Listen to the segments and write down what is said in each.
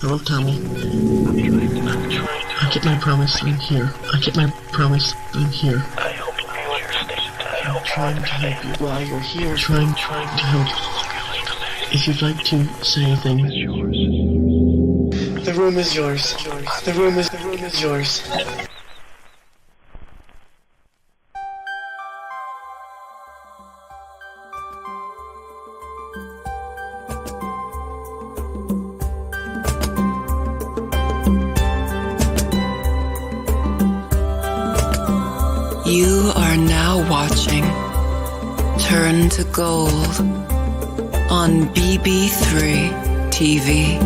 Hello, Tommy. I kept my promise. I'm here. I kept my promise. I'm here. I'm trying to help you while you're here. Trying to help. If you'd like to say anything, the room is yours. The room is yours. You are now watching Turn to Gold on BB3 TV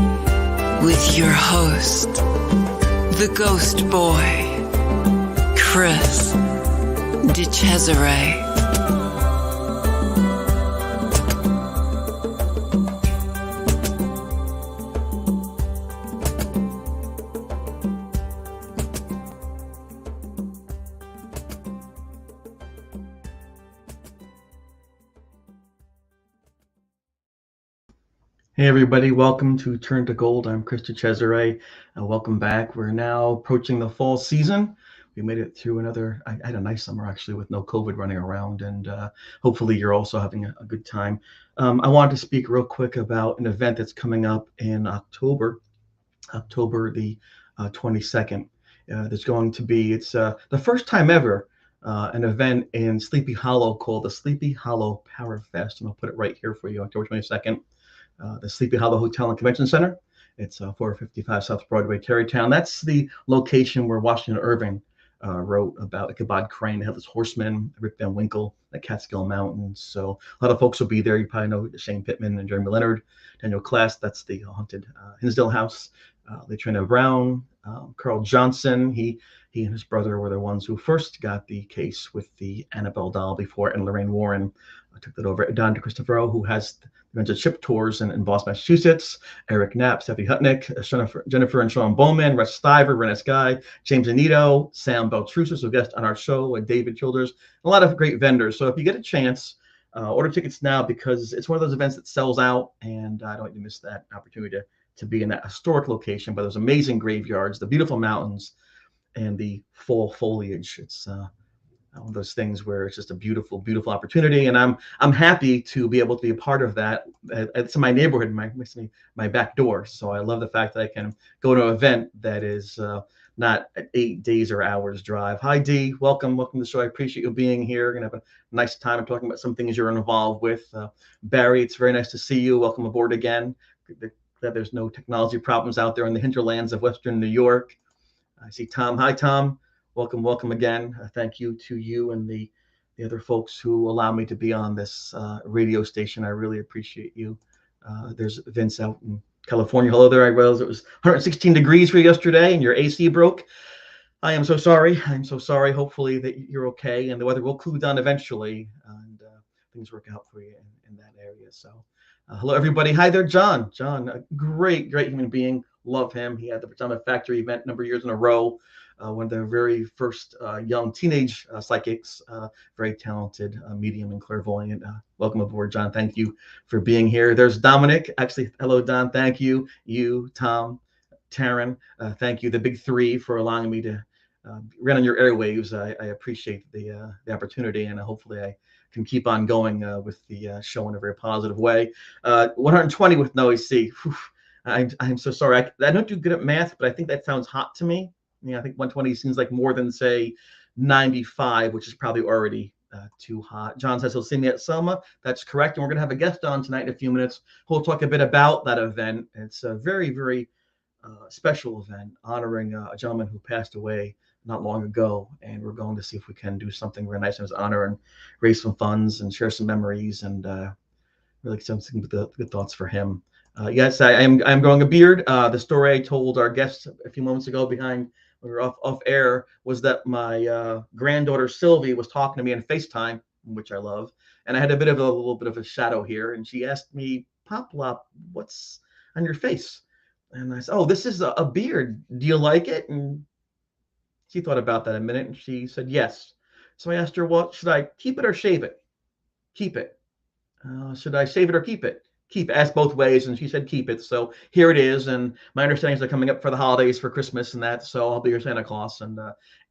with your host, the Ghost Boy, Chris Cesare. Hey everybody, welcome to Turn to Gold. I'm Chris Cesare. Welcome back. We're now approaching the fall season. We made it through I had a nice summer actually with no COVID running around, and hopefully you're also having a good time. I wanted to speak real quick about an event that's coming up in October the 22nd. There's going to be, it's the first time ever, an event in Sleepy Hollow called the Sleepy Hollow Power Fest, and I'll put it right here for you, October 22nd. The Sleepy Hollow Hotel and Convention Center. It's 455 South Broadway, Tarrytown. That's the location where Washington Irving wrote about Ichabod Crane, the Headless Horseman, Rip Van Winkle, the Catskill Mountains. So a lot of folks will be there. You probably know Shane Pittman and Jeremy Leonard, Daniel Class. That's the haunted Hinsdale House. Latrina Brown, Carl Johnson. He and his brother were the ones who first got the case with the Annabelle doll before, and Lorraine Warren took that over. Don DeCristofaro, who has runs a ship tours in Boston, Massachusetts. Eric Knapp, Stephanie Hutnick, Jennifer and Sean Bowman, Russ Stiver, Rennis Guy, James Anito, Sam Beltrusis, who guest on our show, and David Childers, a lot of great vendors. So if you get a chance, order tickets now, because it's one of those events that sells out, and I don't want you to miss that opportunity to be in that historic location by those amazing graveyards, the beautiful mountains, and the fall foliage. It's one of those things where it's just a beautiful, beautiful opportunity, and I'm happy to be able to be a part of that. It's in my neighborhood, my back door. So I love the fact that I can go to an event that is not 8 days or hours drive. Hi Dee, welcome to the show. I appreciate you being here. We're gonna have a nice time and talking about some things you're involved with. Barry, it's very nice to see you. Welcome aboard again. Glad there's no technology problems out there in the hinterlands of Western New York. I see Tom. Hi Tom. Welcome again. Thank you to you and the other folks who allow me to be on this radio station. I really appreciate you. There's Vince out in California. Hello there. I realized it was 116 degrees for you yesterday and your AC broke. I am so sorry. Hopefully that you're okay and the weather will cool down eventually, and things work out for you in that area. So hello everybody. Hi there, John. John, a great human being. Love him. He had the Pajama Factory event a number of years in a row. One of the very first young teenage psychics, very talented, medium and clairvoyant. Welcome aboard, John. Thank you for being here. There's Dominic. Actually, hello, Don. Thank you. You, Tom, Taryn. Thank you, the big three, for allowing me to run on your airwaves. I appreciate the opportunity, and hopefully I can keep on going with the show in a very positive way. 120 with no AC. Whew. I'm so sorry. I don't do good at math, but I think that sounds hot to me. I think 120 seems like more than, say, 95, which is probably already too hot. John says he'll see me at Selma. That's correct. And we're going to have a guest on tonight in a few minutes who'll talk a bit about that event. It's a very, very special event honoring a gentleman who passed away not long ago. And we're going to see if we can do something very nice in his honor and raise some funds and share some memories and really something with the good thoughts for him. Yes, I'm growing a beard. The story I told our guests a few moments ago behind when we were off air was that my granddaughter Sylvie was talking to me on FaceTime, which I love, and I had a little bit of a shadow here, and she asked me, "Poplop, what's on your face?" And I said, "Oh, this is a beard. Do you like it?" And she thought about that a minute, and she said, "Yes." So I asked her, "Well, should I keep it or shave it?" "Keep it." "Should I shave it or keep it?" keep it. Asked both ways, and she said keep it. So here it is. And my understanding is they're coming up for the holidays for Christmas and that. So I'll be your Santa Claus. And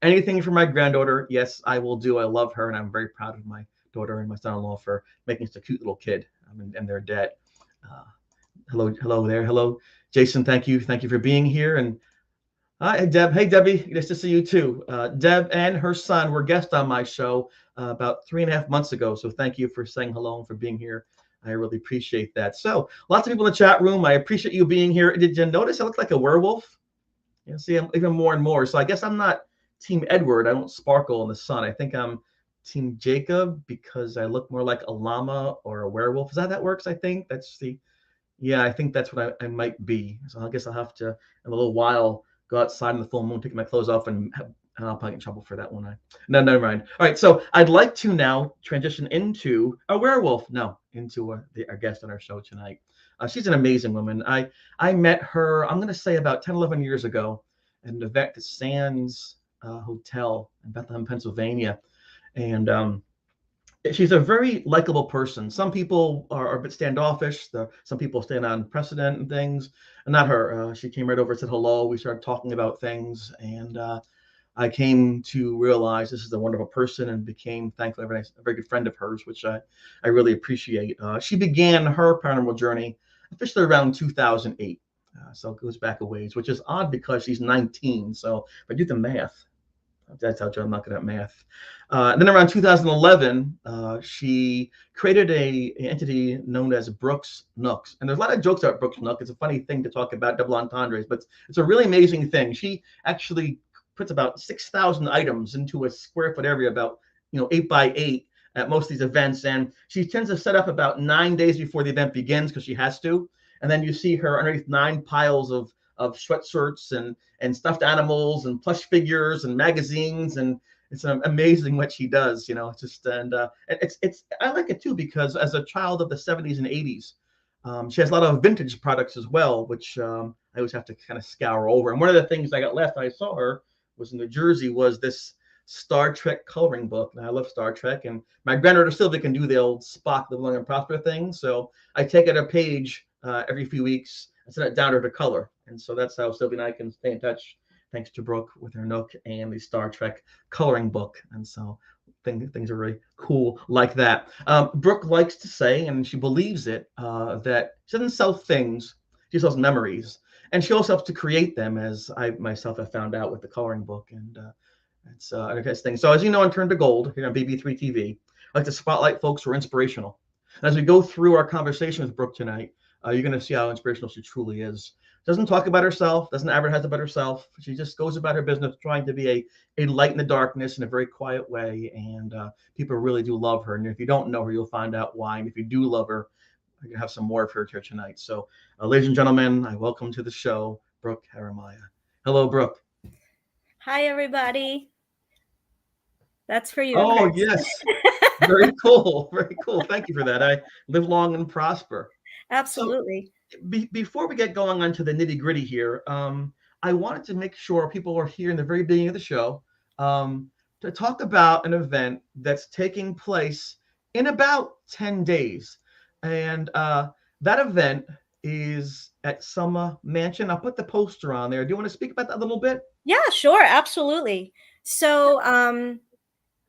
anything for my granddaughter, yes, I will do. I love her, and I'm very proud of my daughter and my son-in-law for making such a cute little kid and their dad. Hello there. Hello, Jason. Thank you for being here. And hi, Deb. Hey, Debbie. Nice to see you too. Deb and her son were guests on my show about 3.5 months ago. So thank you for saying hello and for being here. I really appreciate that. So lots of people in the chat room. I appreciate you being here. Did you notice I look like a werewolf? You see, I'm even more and more. So I guess I'm not Team Edward. I don't sparkle in the sun. I think I'm Team Jacob because I look more like a llama or a werewolf. Is that how that works? I think that's I think that's what I might be. So I guess I'll have to, in a little while, go outside in the full moon, take my clothes off, and I'll probably get in trouble for that one. No, never mind. All right, so I'd like to now transition into a werewolf. No, into our guest on our show tonight. She's an amazing woman. I met her, I'm going to say about 10, 11 years ago at an event at Sands Hotel in Bethlehem, Pennsylvania. And she's a very likable person. Some people are a bit standoffish. Some people stand on precedent and things. And not her. She came right over, said hello. We started talking about things. And I came to realize this is a wonderful person and became, thankfully, a very good friend of hers, which I really appreciate. She began her paranormal journey officially around 2008. So it goes back a ways, which is odd because she's 19. So if I do the math, that's how I'm not good at math. And then around 2011, she created an entity known as Brooke's Nooks. And there's a lot of jokes about Brooke's Nook. It's a funny thing to talk about, double entendres, but it's a really amazing thing. She actually puts about 6,000 items into a square foot area, about 8 by 8 at most of these events. And she tends to set up about 9 days before the event begins because she has to. And then you see her underneath 9 piles of sweatshirts and stuffed animals and plush figures and magazines, and it's amazing what she does. It's just it's I like it too because as a child of the 70s and 80s, she has a lot of vintage products as well, which I always have to kind of scour over. And one of the things I got left, I saw her was in New Jersey, was this Star Trek coloring book. And I love Star Trek, and my granddaughter Sylvia can do the old Spock, Live Long and Prosper thing. So I take out a page every few weeks and send it down to her to color. And so that's how Sylvia and I can stay in touch, thanks to Brooke with her Nook and the Star Trek coloring book. And so things are really cool like that. Brooke likes to say, and she believes it, that she doesn't sell things, she sells memories. And she also helps to create them, as I myself have found out with the coloring book. And it's a nice thing. So as you know, on Turn to Gold here on BB3 TV, I like to spotlight folks who are inspirational. And as we go through our conversation with Brooke tonight, you're going to see how inspirational she truly is. Doesn't talk about herself, doesn't advertise about herself. She just goes about her business trying to be a light in the darkness in a very quiet way. And people really do love her. And if you don't know her, you'll find out why. And if you do love her, we're going to have some more of her here tonight. So ladies and gentlemen, I welcome to the show, Brooke Haramija. Hello, Brooke. Hi, everybody. That's for you. Oh, Chris. yes. Very cool. Very cool. Thank you for that. I live long and prosper. Absolutely. So, before we get going on to the nitty gritty here, I wanted to make sure people are here in the very beginning of the show to talk about an event that's taking place in about 10 days. And that event is at Selma Mansion. I'll put the poster on there. Do you want to speak about that a little bit? Yeah, sure. Absolutely. So,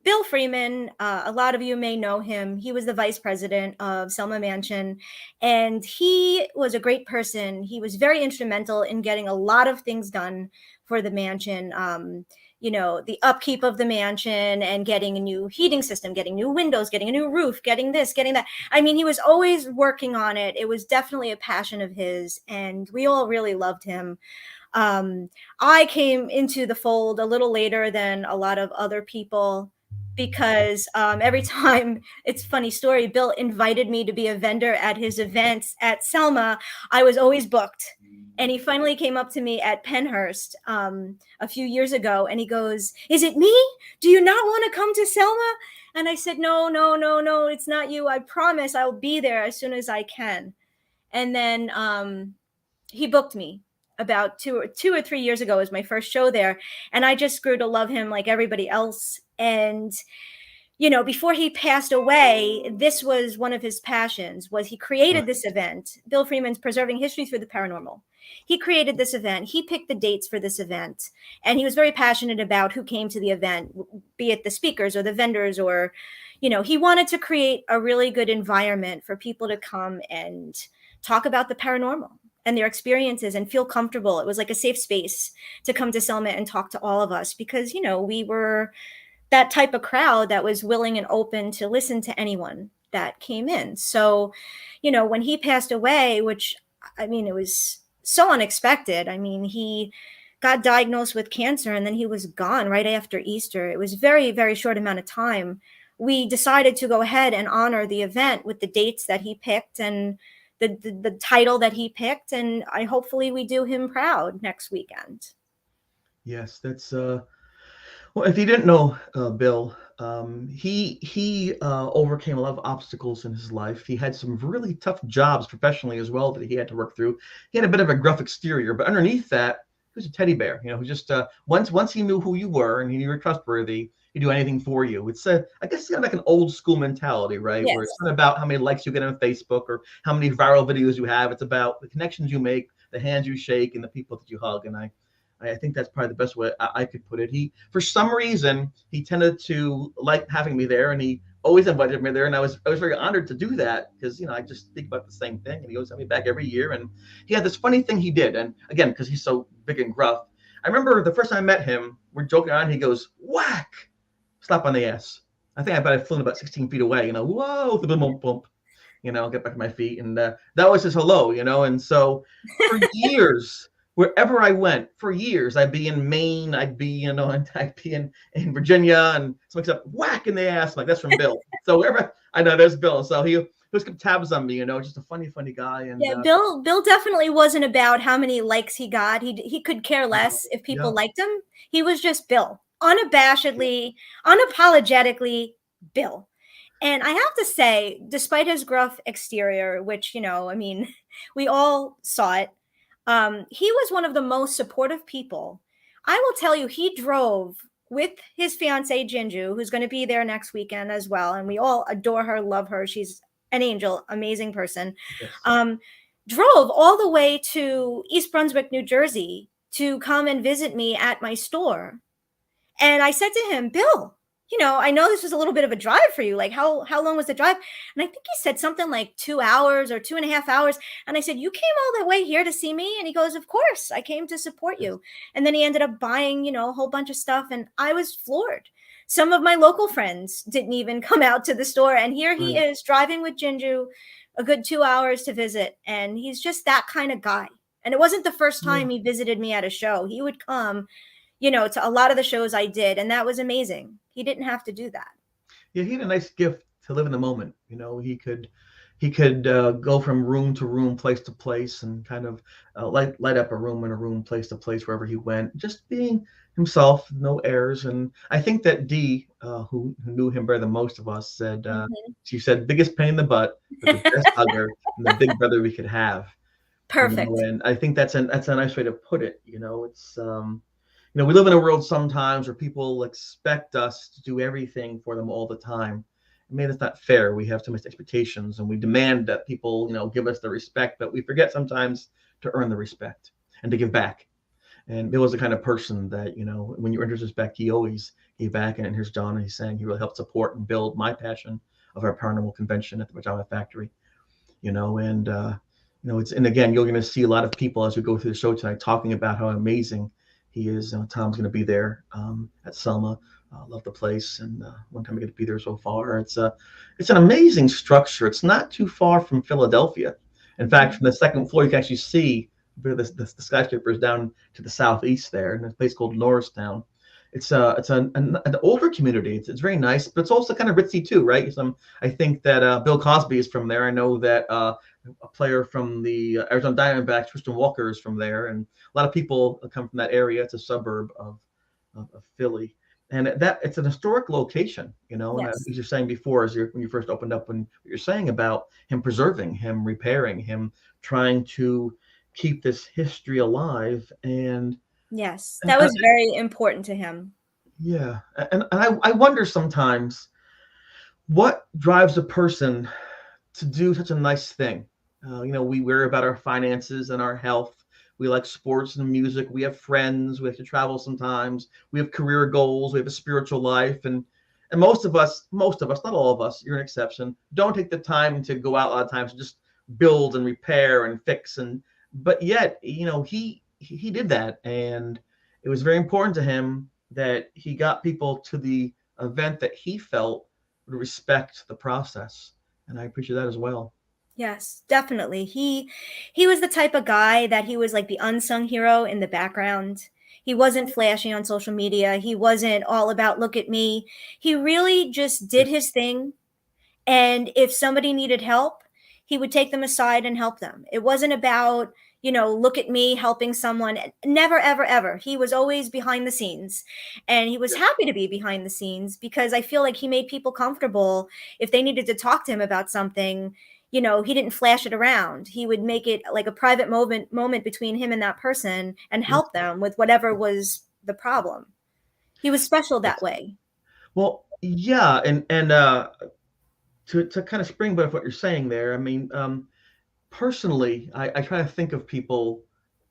Bill Freeman, a lot of you may know him. He was the vice president of Selma Mansion, and he was a great person. He was very instrumental in getting a lot of things done for the mansion. The upkeep of the mansion and getting a new heating system, getting new windows, getting a new roof, getting this, getting that. I mean, he was always working on it. It was definitely a passion of his, and we all really loved him. I came into the fold a little later than a lot of other people because every time, it's a funny story, Bill invited me to be a vendor at his events at Selma. I was always booked. And he finally came up to me at Pennhurst a few years ago, and he goes, "Is it me? Do you not want to come to Selma?" And I said, no, it's not you. I promise I'll be there as soon as I can. And then he booked me about two or 3 years ago as my first show there. And I just grew to love him like everybody else. And before he passed away, this was one of his passions. Was he created this event? Bill Freeman's Preserving History Through the Paranormal. He created this event. He picked the dates for this event, and he was very passionate about who came to the event, be it the speakers or the vendors, or he wanted to create a really good environment for people to come and talk about the paranormal and their experiences and feel comfortable. It was like a safe space to come to Selma and talk to all of us, because we were that type of crowd that was willing and open to listen to anyone that came in. So, when he passed away, which, it was so unexpected. He got diagnosed with cancer and then he was gone right after Easter. It was very, very short amount of time. We decided to go ahead and honor the event with the dates that he picked and the title that he picked. And hopefully we do him proud next weekend. Yes, that's well, if you didn't know Bill, he overcame a lot of obstacles in his life. He had some really tough jobs professionally as well that he had to work through. He had a bit of a gruff exterior, but underneath that, he was a teddy bear. Who just once he knew who you were and he knew you were trustworthy, he'd do anything for you. It's I guess like an old school mentality, right? Yes. Where it's not about how many likes you get on Facebook or how many viral videos you have. It's about the connections you make, the hands you shake, and the people that you hug. And I think that's probably the best way I could put it. For some reason, he tended to like having me there, and he always invited me there, and I was very honored to do that because I just think about the same thing, and he always had me back every year. And he had this funny thing he did, and again, because he's so big and gruff, I remember the first time I met him, we're joking around, he goes, whack, slap on the ass. I think I flew about 16 feet away, whoa, the bump, bump. Get back to my feet, and that was his hello, and so for years. Wherever I went for years, I'd be in Maine, I'd be in Virginia, and somebody said whack in the ass. Like, that's from Bill. So wherever I know, there's Bill. So he always kept tabs on me, just a funny guy. And yeah, Bill definitely wasn't about how many likes he got. He could care less if people liked him. He was just Bill, unabashedly, unapologetically Bill. And I have to say, despite his gruff exterior, which we all saw it. He was one of the most supportive people. I will tell you, he drove with his fiancee Jinju, who's going to be there next weekend as well. And we all adore her, love her. She's an angel, amazing person. Yes. Drove all the way to East Brunswick, New Jersey to come and visit me at my store. And I said to him, Bill, I know this was a little bit of a drive for you. Like, how long was the drive? And I think he said something like 2 hours or 2.5 hours. And I said, you came all the way here to see me? And he goes, of course, I came to support you. And then he ended up buying, a whole bunch of stuff. And I was floored. Some of my local friends didn't even come out to the store. And here he is driving with Jinju a good 2 hours to visit. And he's just that kind of guy. And it wasn't the first time he visited me at a show. He would come to a lot of the shows I did. And that was amazing. He didn't have to do that. Yeah, he had a nice gift to live in the moment. He could go from room to room, place to place, and kind of light up a room, place to place, wherever he went, just being himself, no airs. And I think that Dee, who knew him better than most of us, said, she said, biggest pain in the butt, but the best hugger and the big brother we could have. Perfect. And I think that's a nice way to put it. It's we live in a world sometimes where people expect us to do everything for them all the time. I mean, it's not fair. We have too much expectations, and we demand that people, give us the respect, but we forget sometimes to earn the respect and to give back. And Bill was the kind of person that, when you earned his respect, he always gave back. And here's John, and he's saying he really helped support and build my passion of our paranormal convention at the Pajama Factory, and again, you're going to see a lot of people as we go through the show tonight talking about how amazing he is. Tom's going to be there at Selma. Love the place, and one time I get to be there so far. It's an amazing structure. It's not too far from Philadelphia. In fact, from the second floor, you can actually see the skyscrapers down to the southeast there, in a place called Norristown. It's an older community. It's very nice, but it's also kind of ritzy too, right? I think that Bill Cosby is from there. I know that a player from the Arizona Diamondbacks, Tristan Walker, is from there, and a lot of people come from that area. It's a suburb of Philly, and it's an historic location, Yes. And as you're saying before, when you first opened up, when what you're saying about him preserving, him repairing, him trying to keep this history alive, and yes, that was very important to him. Yeah, and I wonder sometimes, What drives a person to do such a nice thing? We worry about our finances and our health. We like sports and music. We have friends. We have to travel sometimes. We have career goals. We have a spiritual life, and most of us, not all of us, you're an exception, don't take the time to go out a lot of times to just build and repair and fix. But yet, he did that, and it was very important to him that he got people to the event that he felt would respect the process, and I appreciate that as well. Yes, definitely. He was the type of guy that he was like the unsung hero in the background. He wasn't flashy on social media. He wasn't all about look at me. He really just did his thing. And if somebody needed help, he would take them aside and help them. It wasn't about, look at me helping someone. Never, ever, ever. He was always behind the scenes. And he was happy to be behind the scenes because I feel like he made people comfortable. If they needed to talk to him about something, he didn't flash it around. He would make it like a private moment between him and that person and Yes. help them with whatever was the problem. He was special that Yes. way. Well, yeah, and to kind of springboard what you're saying there, I mean, personally, I try to think of people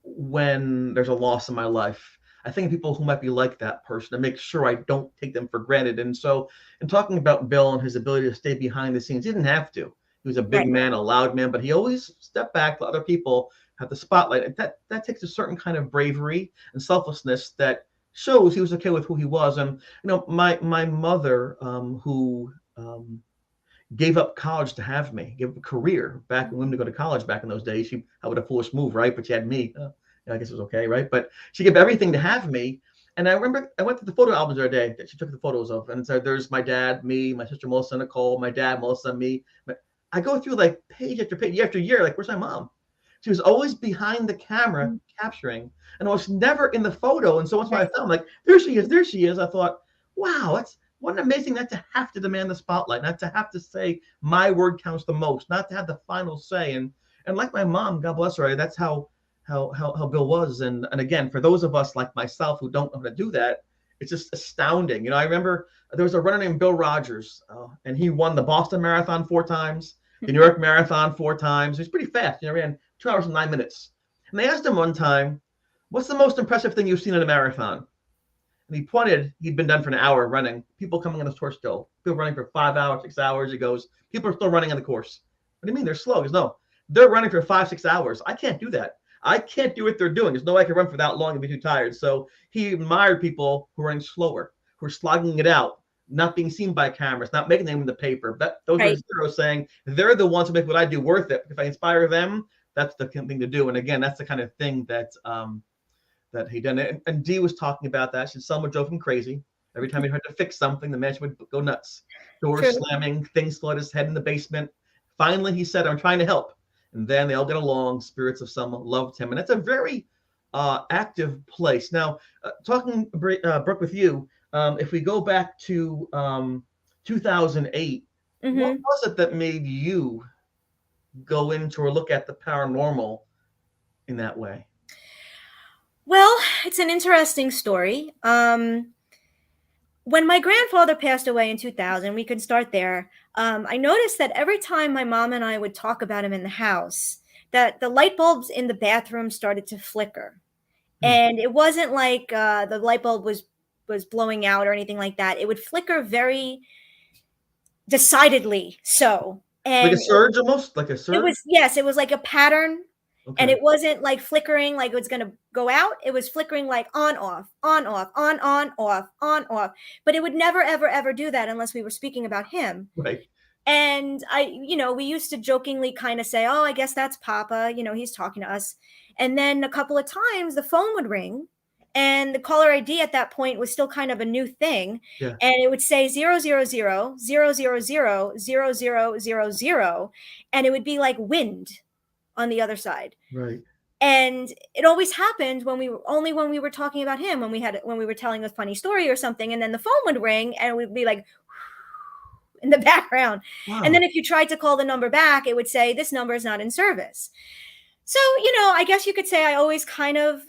when there's a loss in my life. I think of people who might be like that person and make sure I don't take them for granted. And so, in talking about Bill and his ability to stay behind the scenes, he didn't have to. He was a big Right. man, a loud man, but he always stepped back, let other people have the spotlight. And that takes a certain kind of bravery and selflessness that shows he was okay with who he was. And my mother, who gave up college to have me, gave up a career back when women to go to college back in those days. I would have foolish move, right? But she had me. I guess it was okay, right? But she gave everything to have me. And I remember I went to the photo albums the other day that she took the photos of, and so there's my dad, me, my sister Melissa, Nicole, my dad, Melissa, me. I go through like page after page, year after year, like, where's my mom? She was always behind the camera capturing, and I was never in the photo. And so once when I Right. found, like, there she is, there she is, I thought, wow, that's what an amazing, not to have to demand the spotlight, not to have to say my word counts the most, not to have the final say. And like my mom, God bless her, that's how Bill was. And again, for those of us like myself who don't know how to do that, it's just astounding. I remember there was a runner named Bill Rogers, and he won the Boston Marathon 4 times, the New York Marathon 4 times. He was pretty fast. He ran 2 hours and 9 minutes. And they asked him one time, "What's the most impressive thing you've seen in a marathon?" And he pointed, he'd been done for an hour running, people coming on the course still, people running for 5 hours, 6 hours. He goes, people are still running on the course. What do you mean they're slow? He goes, no, they're running for 5, 6 hours. I can't do that. I can't do what they're doing. There's no way I can run for that long and be too tired. So he admired people who are running slower, who are slogging it out, not being seen by cameras, not making them in the paper. Those are Right. heroes saying they're the ones who make what I do worth it. If I inspire them, that's the thing to do. And again, that's the kind of thing that he done. And Dee was talking about that. She said Selma drove him crazy. Every time he tried to fix something, the man would go nuts. Doors True. slamming, things flood his head in the basement. Finally, he said, I'm trying to help. And then they all get along. Spirits of Selma loved him. And it's a very active place. Now, talking, Brooke, with you, if we go back to 2008, what Hmm. was it that made you go into or look at the paranormal in that way? Well, it's an interesting story. When my grandfather passed away in 2000, we could start there. I noticed that every time my mom and I would talk about him in the house, that the light bulbs in the bathroom started to flicker. Hmm. And it wasn't like the light bulb was blowing out or anything like that. It would flicker very decidedly so. Like a And surge almost? Like a it surge? was, yes, it was like a pattern. And Okay. it wasn't like flickering like it was going to go out. It was flickering like on, off, on, off, on, off, on, off. But it would never, ever, ever do that unless we were speaking about him. Right. And we used to jokingly kind of say, oh, I guess that's Papa. He's talking to us. And then a couple of times the phone would ring and the caller ID at that point was still kind of a new thing. Yeah. And it would say 000 00000000. And it would be like wind on the other side. Right. And it always happened when we were talking about him, when we were telling a funny story or something, and then the phone would ring and it would be like in the background. And Wow. then if you tried to call the number back, it would say this number is not in service. So, I guess you could say I always kind of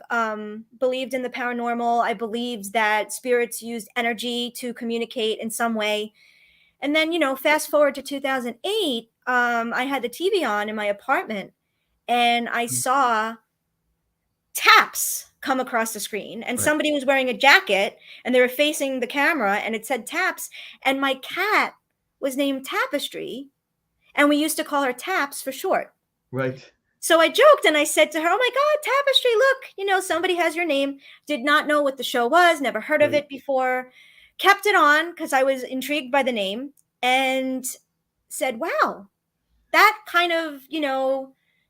believed in the paranormal. I believed that spirits used energy to communicate in some way. And then, fast forward to 2008, I had the TV on in my apartment, and I saw taps come across the screen, and Right. somebody was wearing a jacket, and they were facing the camera, and it said taps, and my cat was named Tapestry, and we used to call her Taps for short. Right. So I joked and I said to her, "Oh my God, Tapestry, look, somebody has your name." Did not know what the show was, never heard of it before. Kept it on because I was intrigued by the name, and said, "Wow, that kind of,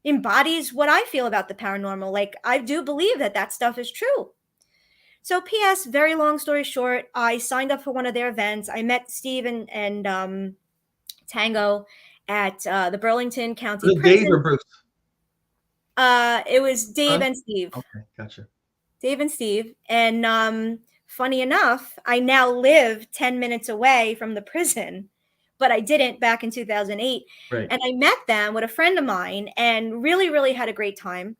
embodies what I feel about the paranormal. Like, I do believe that stuff is true." So, P.S., very long story short, I signed up for one of their events. I met Steve and Tango at the Burlington County Was it Dave or Prison. Bruce? It was Dave Huh? and Steve. Okay, gotcha. Dave and Steve. And funny enough, I now live 10 minutes away from the prison, but I didn't back in 2008. Right. And I met them with a friend of mine and really, really had a great time.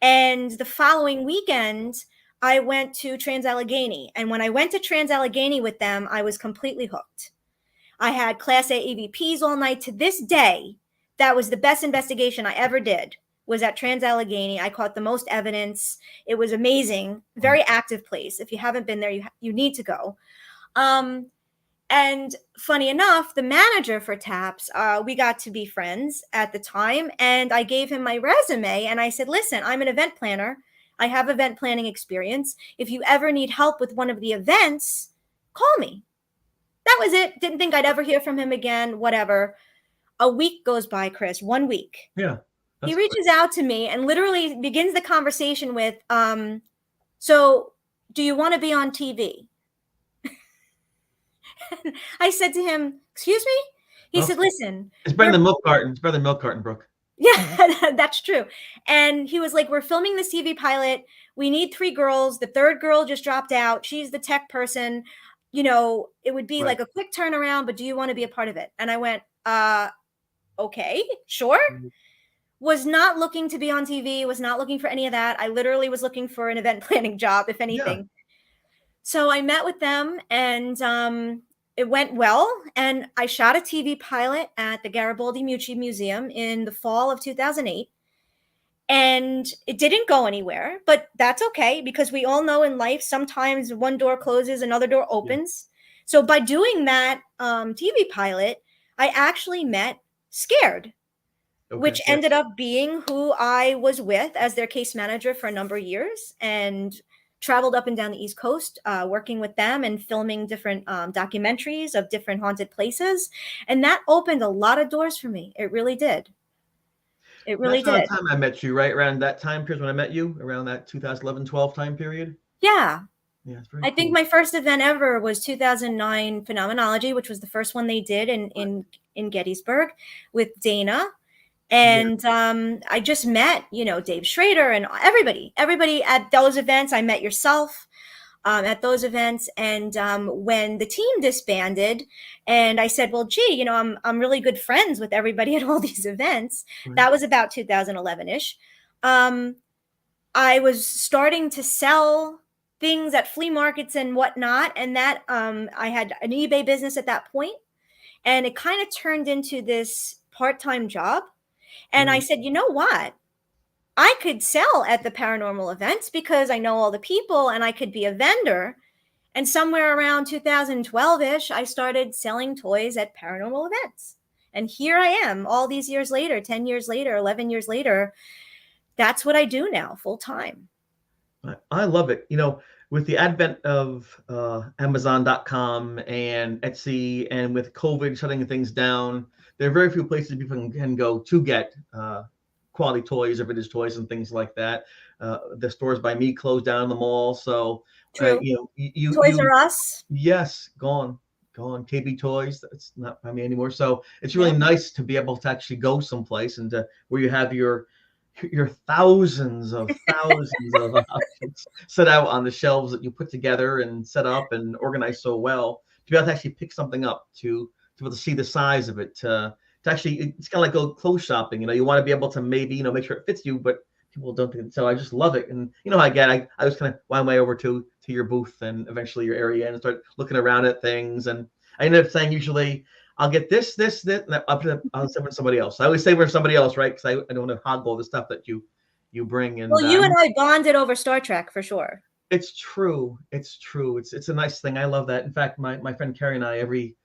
And the following weekend, I went to Trans-Allegheny. And when I went to Trans-Allegheny with them, I was completely hooked. I had Class A EVPs all night. To this day, that was the best investigation I ever did, was at Trans-Allegheny. I caught the most evidence. It was amazing. Very active place. If you haven't been there, you need to go. And funny enough, the manager for TAPS, we got to be friends at the time, and I gave him my resume, and I said, "Listen, I'm an event planner. I have event planning experience. If you ever need help with one of the events, call me." That was it. Didn't think I'd ever hear from him again, whatever. A week goes by, Chris, 1 week. Yeah. He reaches out to me and literally begins the conversation with, "So do you want to be on TV?" I said to him, "Excuse me?" He said, "Listen." It's better than milk carton. It's better than milk carton, Brooke. Yeah, that's true. And he was like, "We're filming this TV pilot. We need 3 girls. The third girl just dropped out. She's the tech person. It would be like a quick turnaround, but do you want to be a part of it?" And I went, okay, sure. Was not looking to be on TV, was not looking for any of that. I literally was looking for an event planning job, if anything. Yeah. So I met with them, and it went well. And I shot a TV pilot at the Garibaldi Museum in the fall of 2008. And it didn't go anywhere, but that's okay, because we all know in life, sometimes one door closes, another door opens. Yeah. So by doing that TV pilot, I actually met Scared, which ended up being who I was with as their case manager for a number of years, and traveled up and down the East Coast, working with them and filming different documentaries of different haunted places. And that opened a lot of doors for me. It really did. It really did. That's the time I met you, right? Around that time period when I met you, around that 2011-12 time period? Yeah. Yeah, it's very I think my first event ever was 2009 Phenomenology, which was the first one they did in Gettysburg with Dana. And I just met, Dave Schrader and everybody at those events. I met yourself at those events. And when the team disbanded, and I said, "Well, gee, I'm really good friends with everybody at all these events." Right. That was about 2011-ish. I was starting to sell things at flea markets and whatnot. And that I had an eBay business at that point. And it kind of turned into this part-time job. And I said, "You know what? I could sell at the paranormal events because I know all the people, and I could be a vendor." And somewhere around 2012-ish, I started selling toys at paranormal events. And here I am all these years later, 10 years later, 11 years later. That's what I do now, full time. I love it. With the advent of Amazon.com and Etsy, and with COVID shutting things down, there are very few places people can go to get quality toys or vintage toys and things like that. The stores by me closed down in the mall. So, True. Toys R Us. Yes, gone. KB Toys. That's not by me anymore. So it's really nice to be able to actually go someplace and where you have your thousands of options set out on the shelves that you put together and set up and organize so well, to be able to actually pick something up, to be able to see the size of it, to actually, it's kind of like go clothes shopping. You want to be able to maybe make sure it fits you, but people don't think it. So I just love it. And I was kind of wound my way over to your booth and eventually your area, and start looking around at things. And I ended up saying, usually I'll get this, and I'll send it to somebody else. I always say for somebody else, right? Because I don't want to hog all the stuff that you bring. And Well, you and I bonded over Star Trek for sure. it's true. It's true. It's a nice thing. I love that. In fact, my friend Carrie and I every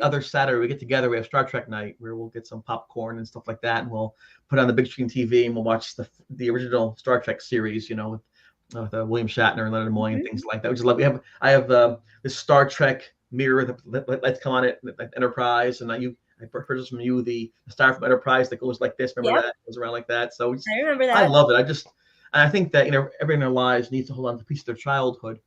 other Saturday we get together. We have Star Trek night where we'll get some popcorn and stuff like that, and we'll put on the big screen TV and we'll watch the original Star Trek series. With William Shatner and Leonard Nimoy and things like that. We just love. I have this Star Trek mirror that lights come on it, Enterprise, and I purchased from you the star from Enterprise that goes like this. Remember that? It goes around like that. So I remember that. I love it. And I think that everyone in their lives needs to hold on to a piece of their childhood,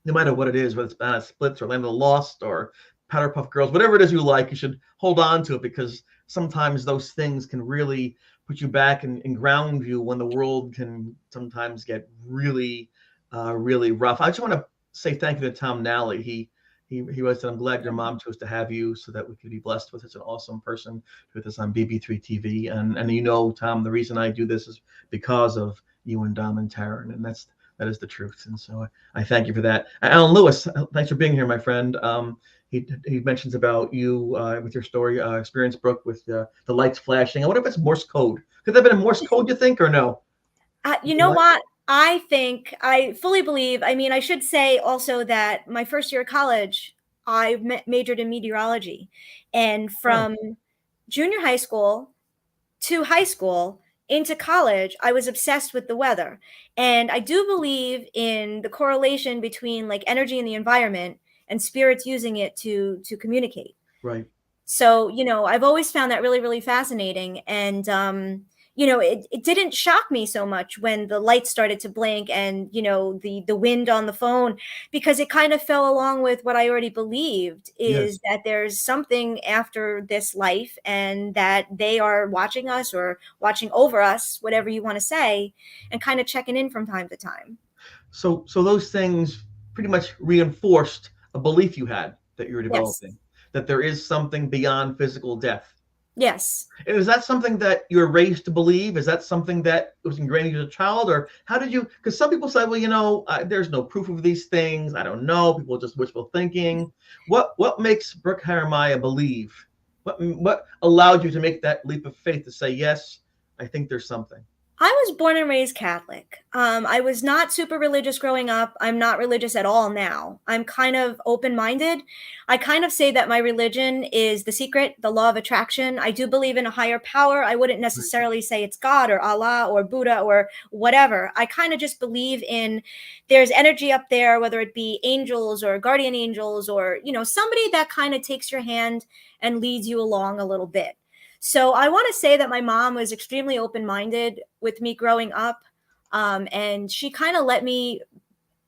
no matter what it is, whether it's Banana Splits or Land of the Lost or Powderpuff Girls, whatever it is you like, you should hold on to it because sometimes those things can really put you back and ground you when the world can sometimes get really, really rough. I just want to say thank you to Tom Nally. He was said, I'm glad your mom chose to have you so that we could be blessed with such an awesome person with us on BB3 TV. And Tom, the reason I do this is because of you and Dom and Taryn, and that is the truth. And so I thank you for that. Alan Lewis, thanks for being here, my friend. He mentions about you with your story experience, Brooke, with the lights flashing. I wonder if it's Morse code. Could that have been a Morse code, you think, or no? You know what? I think I fully believe. I mean, I should say also that my first year of college, I majored in meteorology. And from junior high school to high school into college, I was obsessed with the weather. And I do believe in the correlation between like energy in the environment and spirits using it to communicate. Right. So, I've always found that really, really fascinating. And, it didn't shock me so much when the lights started to blink and, the wind on the phone, because it kind of fell along with what I already believed is that there's something after this life and that they are watching us or watching over us, whatever you want to say, and kind of checking in from time to time. So those things pretty much reinforced a belief you had that you were developing, that there is something beyond physical death. Yes. And is that something that you were raised to believe? Is that something that was ingrained in you as a child? Or how did you, because some people say, well, there's no proof of these things. I don't know. People just wishful thinking. What makes Brooke Haramija believe? What allowed you to make that leap of faith to say, yes, I think there's something? I was born and raised Catholic. I was not super religious growing up. I'm not religious at all now. I'm kind of open-minded. I kind of say that my religion is The Secret, the law of attraction. I do believe in a higher power. I wouldn't necessarily say it's God or Allah or Buddha or whatever. I kind of just believe in there's energy up there, whether it be angels or guardian angels or, somebody that kind of takes your hand and leads you along a little bit. So I want to say that my mom was extremely open-minded with me growing up. And she kind of let me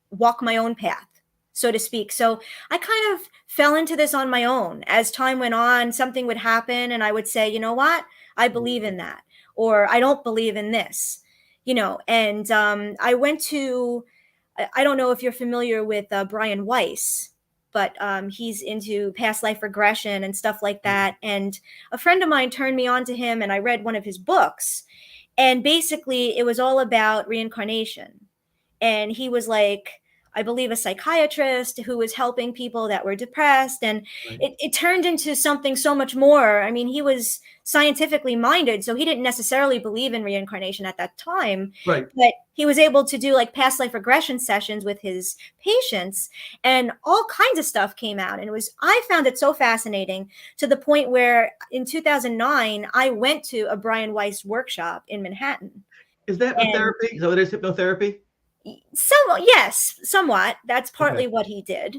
walk my own path, so to speak. So I kind of fell into this on my own. As time went on, something would happen and I would say, you know what? I believe in that, or I don't believe in this, and I went to, I don't know if you're familiar with Brian Weiss, but he's into past life regression and stuff like that. And a friend of mine turned me on to him and I read one of his books. And basically it was all about reincarnation. And he was like, I believe a psychiatrist who was helping people that were depressed. And it turned into something so much more. I mean, he was scientifically minded, so he didn't necessarily believe in reincarnation at that time. Right. But he was able to do like past life regression sessions with his patients, and all kinds of stuff came out. And I found it so fascinating to the point where in 2009, I went to a Brian Weiss workshop in Manhattan. Is that hypnotherapy? Is that what it is, hypnotherapy? Yes, somewhat. That's partly what he did.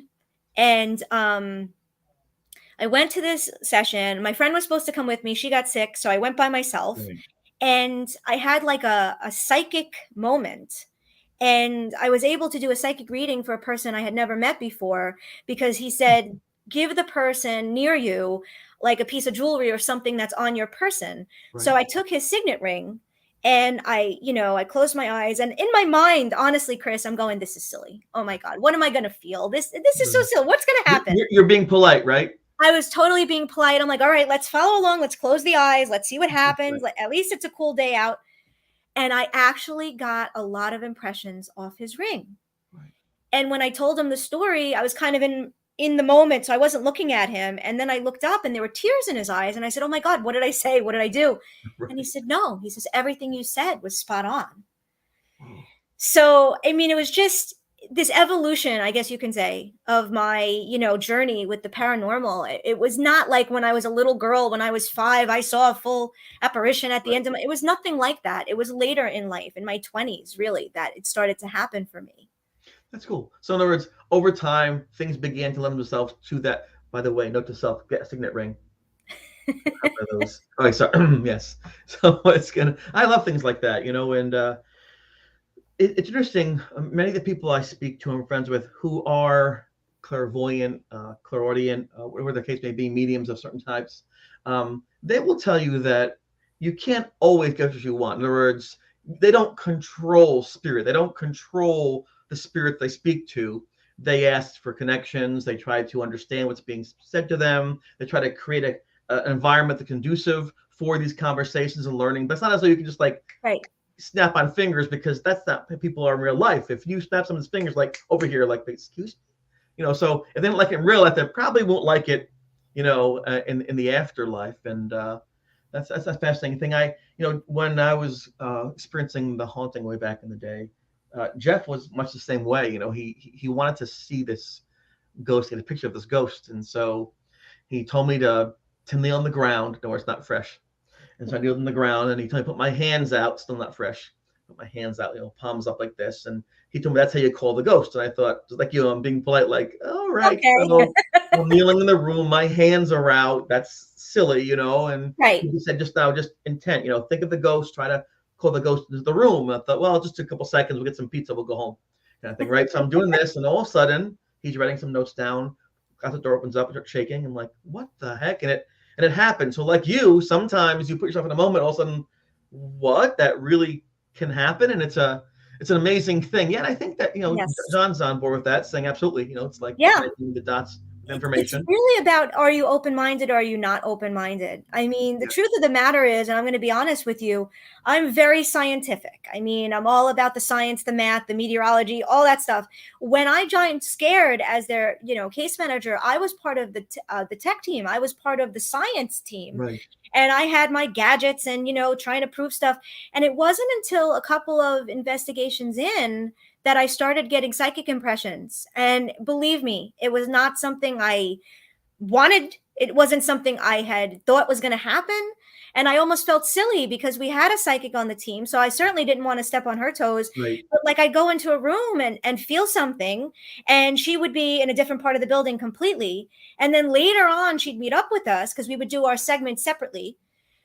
And I went to this session. My friend was supposed to come with me. She got sick, so I went by myself. Right. And I had like a psychic moment. And I was able to do a psychic reading for a person I had never met before, because he said, give the person near you like a piece of jewelry or something that's on your person. Right. So I took his signet ring and I closed my eyes, and in my mind, honestly, Chris, I'm going, this is silly. Oh my God, what am I going to feel? This is so silly. What's going to happen? You're being polite, right? I was totally being polite. I'm like, all right, let's follow along. Let's close the eyes. Let's see what happens. At least it's a cool day out. And I actually got a lot of impressions off his ring. Right. And when I told him the story, I was kind of in in the moment, so I wasn't looking at him. And then I looked up and there were tears in his eyes. And I said, "Oh my God, what did I say? What did I do?" And he Right. said, "No." He says, "Everything you said was spot on." Oh, So, I mean, it was just this evolution, I guess you can say, of my, journey with the paranormal. It was not like when I was a little girl, when I was 5, I saw a full apparition at the right. end of it was nothing like that. It was later in life, in my 20s, really, that it started to happen for me. That's cool. So in other words, over time, things began to lend themselves to that. By the way, note to self: get a signet ring. Have one of those. Oh, sorry. Yes. So it's gonna. I love things like that, and it's interesting. Many of the people I speak to and friends with who are clairvoyant, clairaudient, whatever the case may be, mediums of certain types, they will tell you that you can't always get what you want. In other words, they don't control spirit. They don't control the spirit they speak to. They ask for connections. They try to understand what's being said to them. They try to create an environment that's conducive for these conversations and learning. But it's not as though you can just like Right. snap on fingers, because that's not how people are in real life. If you snap someone's fingers like over here, like, excuse me, so if they don't like it in real life, they probably won't like it, in the afterlife. And that's a fascinating thing. When I was experiencing the haunting way back in the day, Jeff was much the same way. He wanted to see this ghost, get a picture of this ghost, and so he told me to kneel on the ground. No, it's not fresh. And so I kneeled on the ground, and he told me to put my hands out, still not fresh. Put my hands out, palms up like this. And he told me that's how you call the ghost. And I thought, just like I'm being polite, like, all right. Okay. So I'm kneeling in the room, my hands are out. That's silly, And Right. he said just now, just intent, think of the ghost, try to call the ghost into the room. And I thought, well, just a couple seconds, we'll get some pizza, we'll go home. Kind of thing, right? So I'm doing this, and all of a sudden, he's writing some notes down. Got the door opens up, and starts shaking. I'm like, what the heck? And it happens. So like sometimes you put yourself in a moment, all of a sudden, what? That really can happen. And it's an amazing thing. Yeah, and I think that, Yes. John's on board with that, saying absolutely, it's like Yeah. connecting the dots with It's information. really about, are you open-minded or are you not open-minded? I mean, the Yeah, truth of the matter is, and I'm going to be honest with you, I'm very scientific. I mean, I'm all about the science, the math, the meteorology, all that stuff. When I joined Scared as their, case manager, I was part of the tech team. I was part of the science team. right. And I had my gadgets and, trying to prove stuff. And it wasn't until a couple of investigations in that I started getting psychic impressions. And believe me, it was not something I wanted. It wasn't something I had thought was going to happen. And I almost felt silly because we had a psychic on the team. So I certainly didn't want to step on her toes. Right. But like I'd go into a room and feel something, and she would be in a different part of the building completely. And then later on, she'd meet up with us because we would do our segments separately.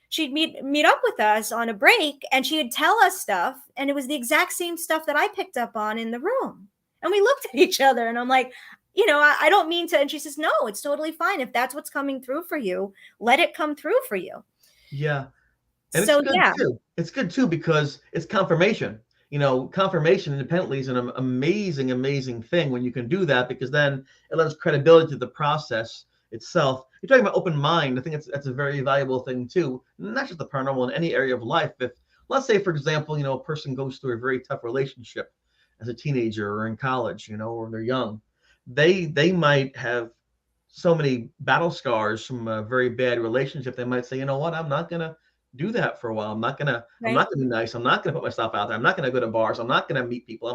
She'd meet up with us on a break, and she'd tell us stuff, and it was the exact same stuff that I picked up on in the room. And we looked at each other, and I'm like, I don't mean to. And she says, no, it's totally fine. If that's what's coming through for you, let it come through for you. Yeah. And it's So good yeah. too. It's good too because it's confirmation. Confirmation independently is an amazing, amazing thing when you can do that, because then it lends credibility to the process itself. You're talking about open mind. I think that's a very valuable thing too. Not just the paranormal, in any area of life. If, let's say, for example, a person goes through a very tough relationship as a teenager or in college, or they're young, they might have so many battle scars from a very bad relationship. They might say, you know what, I'm not gonna do that for a while. I'm Right. not gonna be nice. I'm not gonna put myself out there. I'm not gonna go to bars. I'm not gonna meet people.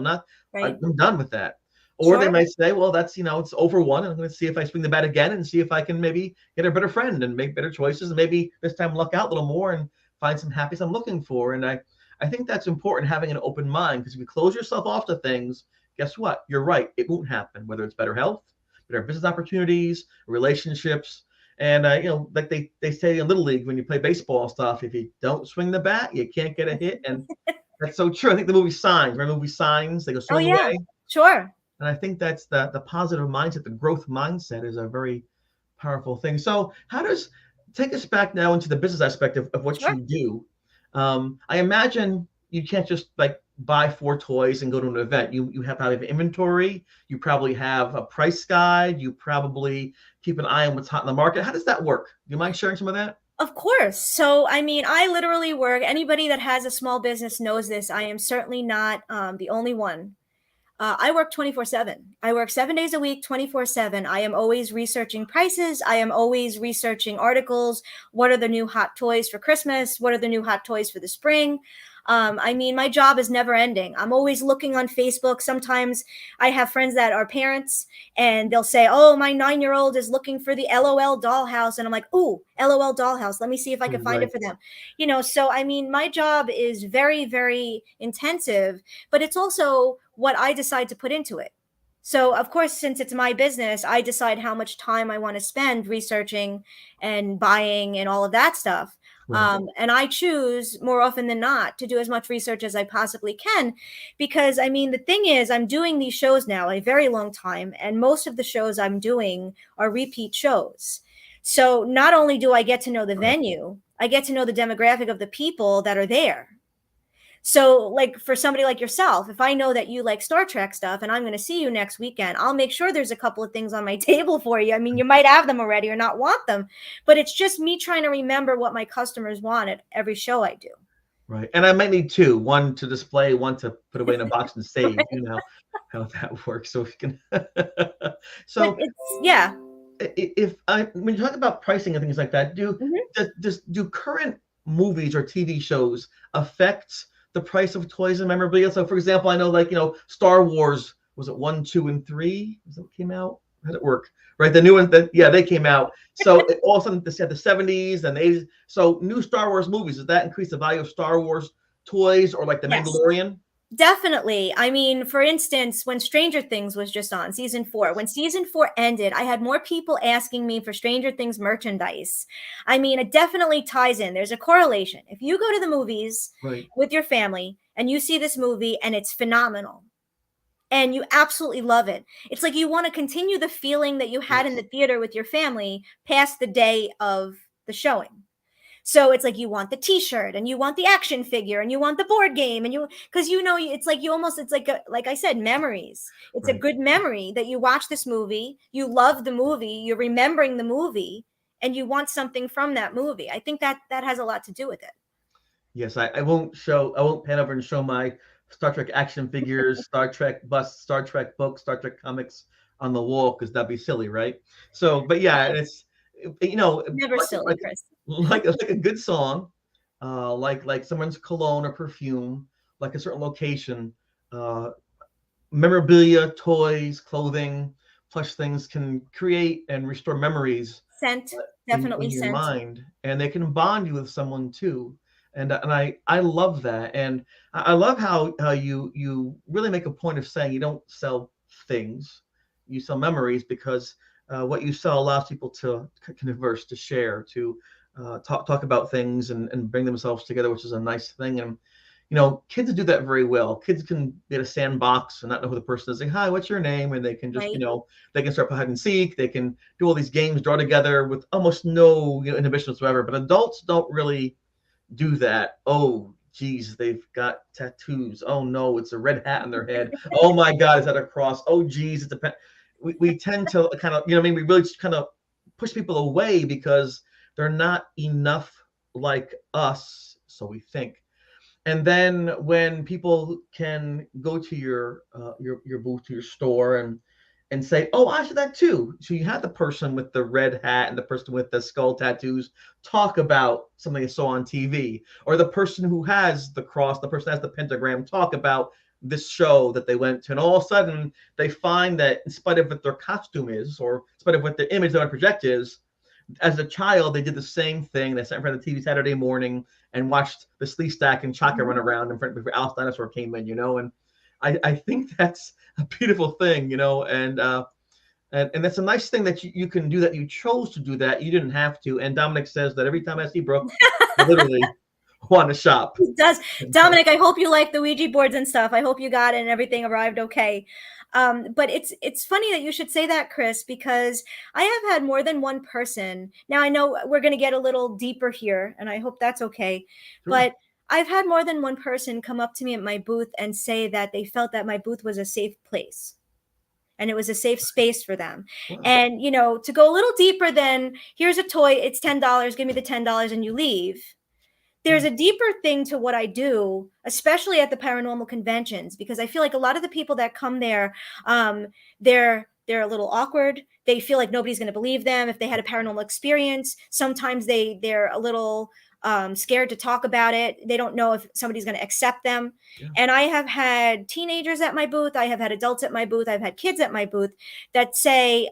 Right. I'm done with that. Or they Sure. might say, well, that's, it's over one. I'm going to see if I swing the bat again and see if I can maybe get a better friend and make better choices. And maybe this time luck out a little more and find some happiness I'm looking for. And I think that's important, having an open mind, because if you close yourself off to things, guess what? You're right. It won't happen, whether it's better health, better business opportunities, relationships. And, like they say in Little League, when you play baseball and stuff, if you don't swing the bat, you can't get a hit. And that's so true. I think the movie Signs, remember the movie Signs? They go Oh swing yeah. away. Sure. And I think that's the positive mindset, the growth mindset is a very powerful thing. So take us back now into the business aspect of what Sure. you do. I imagine you can't just like buy 4 toys and go to an event. You have to have inventory. You probably have a price guide. You probably keep an eye on what's hot in the market. How does that work? Do you mind sharing some of that? Of course. So, I mean, I literally work. Anybody that has a small business knows this. I am certainly not the only one. I work 24/7. I work 7 days a week, 24/7. I am always researching prices. I am always researching articles. What are the new hot toys for Christmas? What are the new hot toys for the spring? I mean, my job is never ending. I'm always looking on Facebook. Sometimes I have friends that are parents and they'll say, oh, my 9-year-old is looking for the LOL dollhouse. And I'm like, ooh, LOL dollhouse. Let me see if I can find it for them. So I mean, my job is very, very intensive, but it's also what I decide to put into it. So of course, since it's my business, I decide how much time I want to spend researching and buying and all of that stuff. And I choose more often than not to do as much research as I possibly can, because I mean, the thing is, I'm doing these shows now a very long time, and most of the shows I'm doing are repeat shows. So not only do I get to know the venue, I get to know the demographic of the people that are there. So like for somebody like yourself, if I know that you like Star Trek stuff and I'm going to see you next weekend, I'll make sure there's a couple of things on my table for you. I mean, you might have them already or not want them, but it's just me trying to remember what my customers want at every show I do. Right. And I might need two, one to display, one to put away in a box and save. You know how that works. So if you can so yeah. If when you talk about pricing and things like that, do current movies or TV shows affect the price of toys and memorabilia? So for example, I know Star Wars, was it 1, 2, and 3? Was that what came out? How did it work? Right, the new ones they came out. So all of a sudden, they had the 70s and the 80s. So new Star Wars movies, does that increase the value of Star Wars toys or like the Mandalorian? Definitely. I mean, for instance, when Stranger Things was just on season 4, when season 4 ended, I had more people asking me for Stranger Things merchandise. I mean, it definitely ties in. There's a correlation. If you go to the movies with your family and you see this movie and it's phenomenal and you absolutely love it, it's like you want to continue the feeling that you had in the theater with your family past the day of the showing. So it's like you want the T-shirt and you want the action figure and you want the board game and because it's like like I said, memories. It's a good memory that you watch this movie, you love the movie, you're remembering the movie, and you want something from that movie. I think that has a lot to do with it. Yes, I won't pan over and show my Star Trek action figures, Star Trek bus, Star Trek books, Star Trek comics on the wall because that'd be silly, right? So, but yeah, it's never silly, Chris. Like a good song, like someone's cologne or perfume, like a certain location, memorabilia, toys, clothing, plush things can create and restore memories. Scent, definitely in your scent. mind, and they can bond you with someone too. And I love that, and I love how you really make a point of saying you don't sell things, you sell memories, because what you sell allows people to converse, to share, to talk about things and bring themselves together, which is a nice thing. And kids do that very well. Kids can get a sandbox and not know who the person is. Say, hi, what's your name? And they can just they can start hide and seek. They can do all these games, draw together with almost no inhibition whatsoever. But adults don't really do that. Oh, geez, they've got tattoos. Oh no, it's a red hat on their head. Oh my God, is that a cross? Oh geez, it's a pen. We tend to kind of, we really just kind of push people away because they're not enough like us, so we think. And then when people can go to your booth, to your store, and say, oh, I should that too. So you have the person with the red hat and the person with the skull tattoos talk about something they saw on TV, or the person who has the cross, the person who has the pentagram, talk about this show that they went to. And all of a sudden they find that in spite of what their costume is, or in spite of what the image they want to project is, as a child, they did the same thing. They sat in front of the TV Saturday morning and watched the Sleestack and Chaka run around in front before Alice Dinosaur came in, and I think that's a beautiful thing, and that's a nice thing that you can do, that you chose to do that. You didn't have to. And Dominic says that every time I see Brooke, I literally want to shop. He does. Dominic, I hope you like the Ouija boards and stuff. I hope you got it and everything arrived okay. But it's funny that you should say that, Chris, because I have had more than one person. Now, I know we're going to get a little deeper here, and I hope that's okay. Sure. But I've had more than one person come up to me at my booth and say that they felt that my booth was a safe place. And it was a safe space for them. Wow. And, to go a little deeper than, here's a toy, it's $10, give me the $10 and you leave. there's a deeper thing to what I do, especially at the paranormal conventions, because I feel like a lot of the people that come there, they're a little awkward. They feel like nobody's going to believe them if they had a paranormal experience. Sometimes they're a little scared to talk about it. They don't know if somebody's going to accept them. Yeah. And I have had teenagers at my booth. I have had adults at my booth. I've had kids at my booth that say,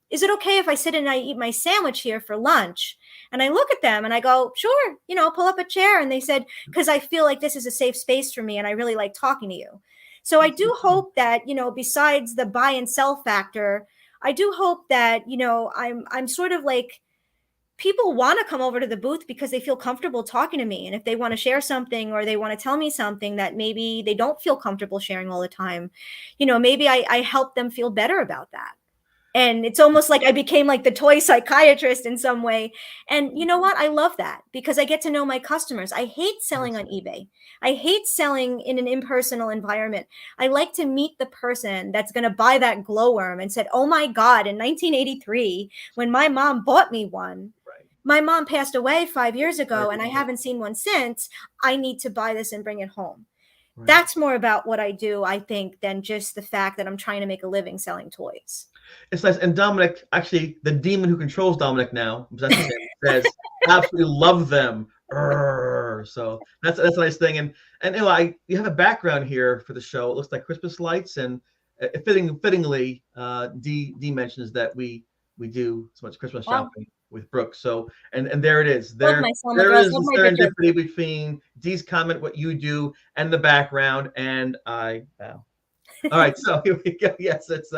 is it okay if I sit and I eat my sandwich here for lunch? And I look at them and I go, sure, pull up a chair. And they said, because I feel like this is a safe space for me and I really like talking to you. So I do hope that, besides the buy and sell factor, I do hope that, I'm sort of like, people want to come over to the booth because they feel comfortable talking to me. And if they want to share something or they want to tell me something that maybe they don't feel comfortable sharing all the time, maybe I help them feel better about that. And it's almost like I became like the toy psychiatrist in some way. And you know what? I love that because I get to know my customers. I hate selling on eBay. I hate selling in an impersonal environment. I like to meet the person that's going to buy that glowworm and said, oh my God, in 1983, when my mom bought me one, my mom passed away 5 years ago and I haven't seen one since. I need to buy this and bring it home. Right. That's more about what I do, I think, than just the fact that I'm trying to make a living selling toys. It's nice. And Dominic, actually, the demon who controls Dominic now, says, absolutely love them. So that's a nice thing. And you have a background here for the show. It looks like Christmas lights, and fittingly, Dee mentions that we do so much Christmas shopping with Brooke. So and there it is. There is the serendipity between Dee's comment, what you do, and the background, and I bow. All right, so here we go. Yes, it's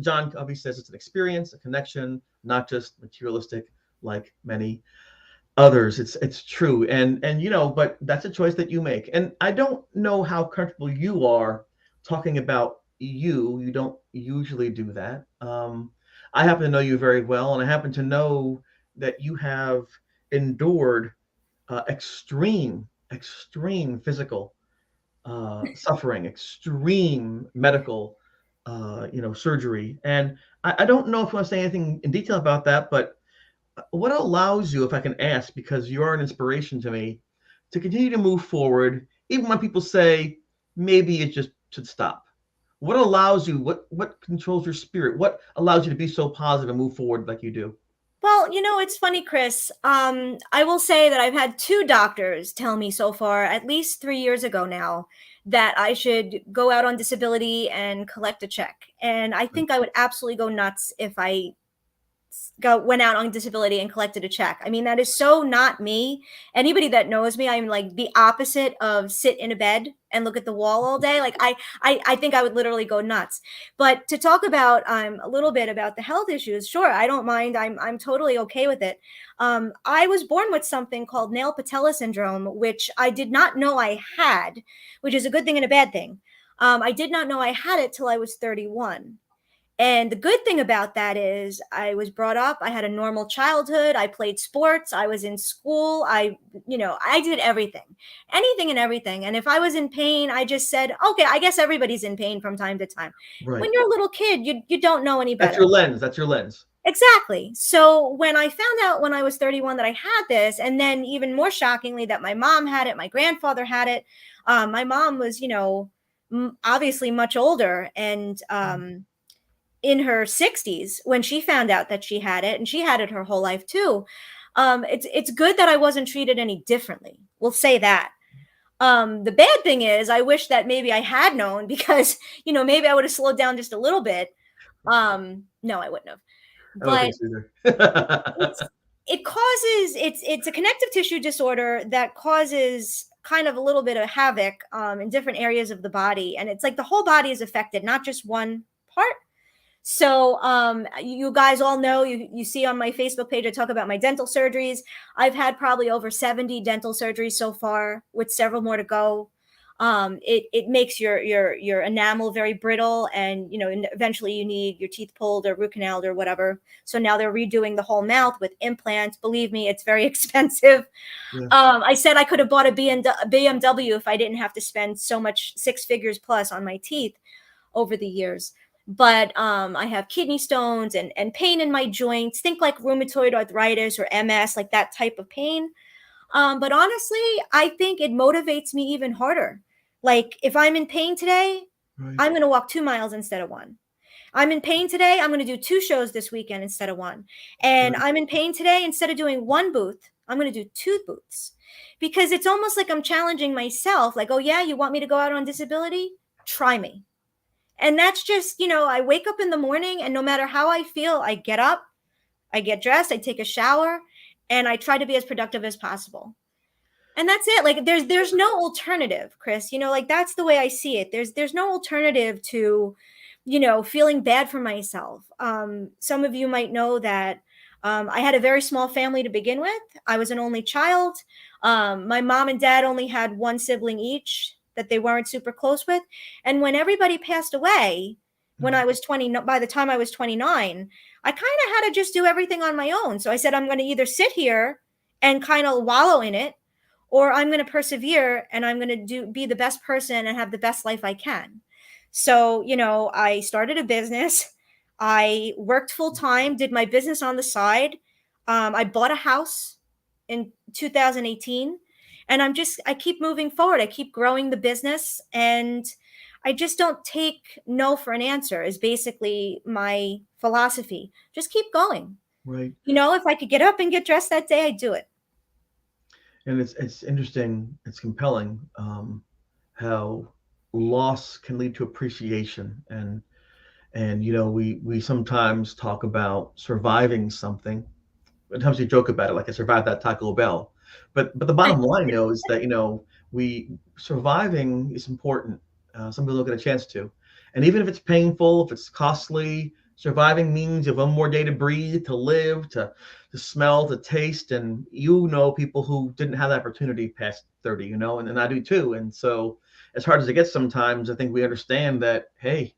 John Covey says it's an experience, a connection, not just materialistic like many others. It's true, and but that's a choice that you make. And I don't know how comfortable you are talking about you. You don't usually do that. I happen to know you very well, and I happen to know that you have endured extreme physical suffering, extreme medical, surgery. And I don't know if you want to say anything in detail about that, but what allows you, if I can ask, because you are an inspiration to me, to continue to move forward, even when people say maybe it just should stop? What allows you, what controls your spirit? What allows you to be so positive and move forward like you do? Well, it's funny, Chris. I will say that I've had 2 doctors tell me so far, at least 3 years ago now, that I should go out on disability and collect a check. And I think I would absolutely go nuts if I went out on disability and collected a check. I mean, that is so not me. Anybody that knows me, I'm like the opposite of sit in a bed and look at the wall all day. Like I think I would literally go nuts. But to talk about a little bit about the health issues, sure, I don't mind. I'm totally okay with it. I was born with something called nail patella syndrome, which I did not know I had, which is a good thing and a bad thing. I did not know I had it till I was 31. And the good thing about that is I was brought up, I had a normal childhood, I played sports, I was in school, I did anything and everything. And if I was in pain, I just said, okay, I guess everybody's in pain from time to time. Right. When you're a little kid, you don't know any better. That's your lens. Exactly. So when I found out when I was 31 that I had this, and then even more shockingly that my mom had it, my grandfather had it. My mom was, obviously much older and, in her 60s when she found out that she had it, and she had it her whole life too. It's good that I wasn't treated any differently. We'll say that. The bad thing is I wish that maybe I had known because, maybe I would have slowed down just a little bit. No, I wouldn't have. But it's a connective tissue disorder that causes kind of a little bit of havoc in different areas of the body. And it's like the whole body is affected, not just one part. So you guys all know, you see on my Facebook page, I talk about my dental surgeries. I've had probably over 70 dental surgeries so far, with several more to go. It makes your enamel very brittle, and eventually you need your teeth pulled or root canaled or whatever. So now they're redoing the whole mouth with implants. Believe me, it's very expensive. Yeah. I said I could have bought a BMW if I didn't have to spend so much 6 figures plus on my teeth over the years. But I have kidney stones and pain in my joints. Think like rheumatoid arthritis or MS, like that type of pain. But honestly, I think it motivates me even harder. Like if I'm in pain today, Right. I'm going to walk 2 miles instead of 1. I'm in pain today, I'm going to do 2 shows this weekend instead of 1. And Right. I'm in pain today, instead of doing 1 booth, I'm going to do 2 booths. Because it's almost like I'm challenging myself, like, oh yeah, you want me to go out on disability? Try me. And that's just, I wake up in the morning, and no matter how I feel, I get up, I get dressed, I take a shower, and I try to be as productive as possible. And that's it. Like there's no alternative, Chris. Like that's the way I see it. There's no alternative to, feeling bad for myself. Some of you might know that I had a very small family to begin with. I was an only child. My mom and dad only had one sibling each that they weren't super close with. And when everybody passed away, when I was 20, by the time I was 29, I kind of had to just do everything on my own. So I said, I'm going to either sit here and kind of wallow in it, or I'm going to persevere and I'm going to be the best person and have the best life I can. So, I started a business. I worked full time, did my business on the side. I bought a house in 2018, and I keep moving forward. I keep growing the business, and I just don't take no for an answer is basically my philosophy. Just keep going. Right. If I could get up and get dressed that day, I'd do it. And it's interesting, it's compelling, how loss can lead to appreciation. And we sometimes talk about surviving something. Sometimes we joke about it, like I survived that Taco Bell. But the bottom line though is that we surviving is important. Some people don't get a chance to, and even if it's painful, if it's costly, surviving means you have one more day to breathe, to live, to smell, to taste. And people who didn't have that opportunity past 30, and I do too. And so as hard as it gets sometimes, I think we understand that, hey,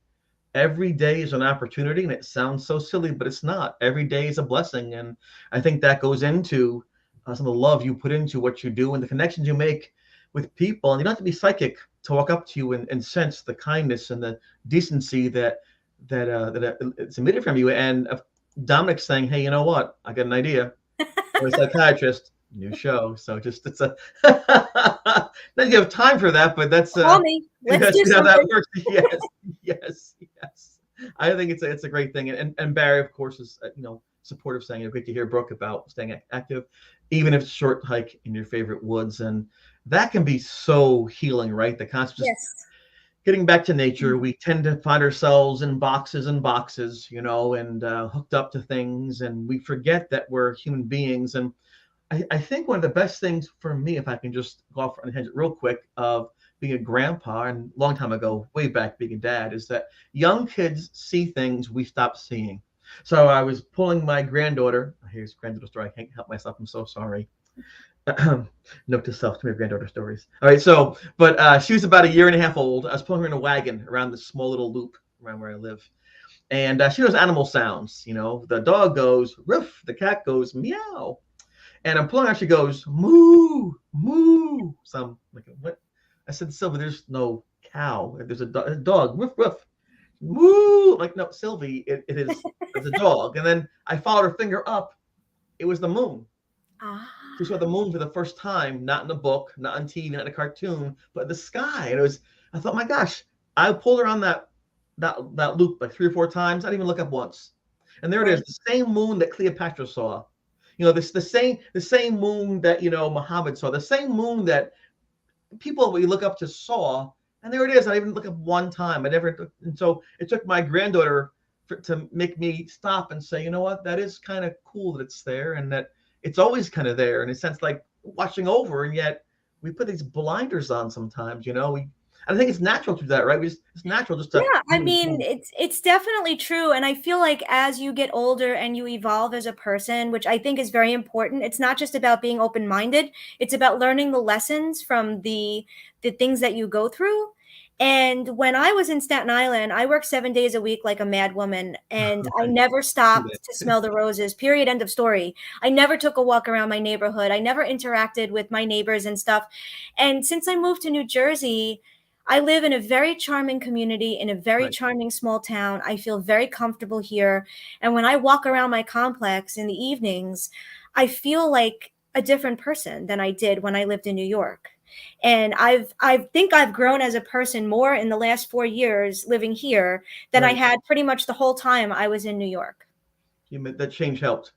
every day is an opportunity. And it sounds so silly, but it's not. Every day is a blessing. And I think that goes into some of the love you put into what you do and the connections you make with people. And you don't have to be psychic to walk up to you and sense the kindness and the decency that it's emitted from you. And Dominic saying, hey, you know what? I got an idea. Or a psychiatrist, new show. So just it's a then you have time for that, but that's Call me. Let's do how that something. works. Yes. I think it's a great thing. And Barry, of course, is supportive, saying great to hear Brooke about staying active, even if it's a short hike in your favorite woods. And that can be so healing, right? The concept of Yes. getting back to nature. We tend to find ourselves in boxes and boxes, and hooked up to things, and we forget that we're human beings. And I think one of the best things for me, if I can just go off on a tangent real quick, of being a grandpa and a long time ago, way back being a dad, is that young kids see things we stop seeing. So I was pulling my granddaughter. Here's granddaughter story. I can't help myself. I'm so sorry. Note to self, to my granddaughter stories. All right, so, but she was about a year and a half old. I was pulling her in a wagon around this small little loop around where I live. And she knows animal sounds. The dog goes, roof, the cat goes, meow. And I'm pulling her, she goes, moo, moo. So I'm like, what? I said, Sylvie, there's no cow. There's a dog, roof, roof. Moo. Like, no, Sylvie, it's a dog. And then I followed her finger up. It was the moon. She saw the moon for the first time, not in a book, not on TV, not in a cartoon, but in the sky. And I thought, my gosh, I pulled her on that loop like 3 or 4 times. I didn't even look up once. And there it is, the same moon that Cleopatra saw. The same moon that, Muhammad saw, the same moon that people we look up to saw. And there it is. I didn't even look up one time. And so it took my granddaughter to make me stop and say, you know what, that is kind of cool that it's there, and that it's always kind of there in a sense, like watching over. And yet we put these blinders on sometimes, I think it's natural to do that, right? It's natural just to. Yeah, I mean, it's definitely true. And I feel like as you get older and you evolve as a person, which I think is very important, it's not just about being open-minded. It's about learning the lessons from the things that you go through. And when I was in Staten Island, I worked 7 days a week like a mad woman, and I never stopped to smell the roses, period, end of story. I never took a walk around my neighborhood. I never interacted with my neighbors and stuff. And since I moved to New Jersey, I live in a very charming community in a very charming small town. I feel very comfortable here. And when I walk around my complex in the evenings, I feel like a different person than I did when I lived in New York. And I think I've grown as a person more in the last 4 years living here than I Right. had pretty much the whole time I was in New York. That change helped.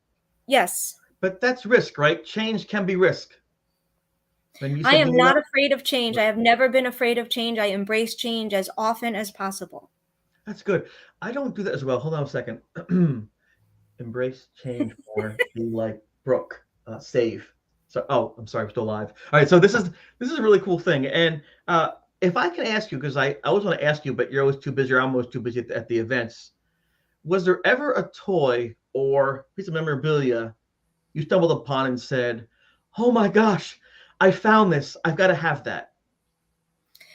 Yes. But that's risk, right? Change can be risk. And you I said am moving not up. afraid of change. I have never been afraid of change. I embrace change as often as possible. That's good. I don't do that as well. Hold on a second. Embrace change more. Be like Brooke. Save. So, oh, I'm sorry, I'm still alive. All right, so this is a really cool thing. And if I can ask you, because I always want to ask you, but you're always too busy, or I'm always too busy at the events. Was there ever a toy or piece of memorabilia you stumbled upon and said, "Oh my gosh, I found this. I've got to have that"?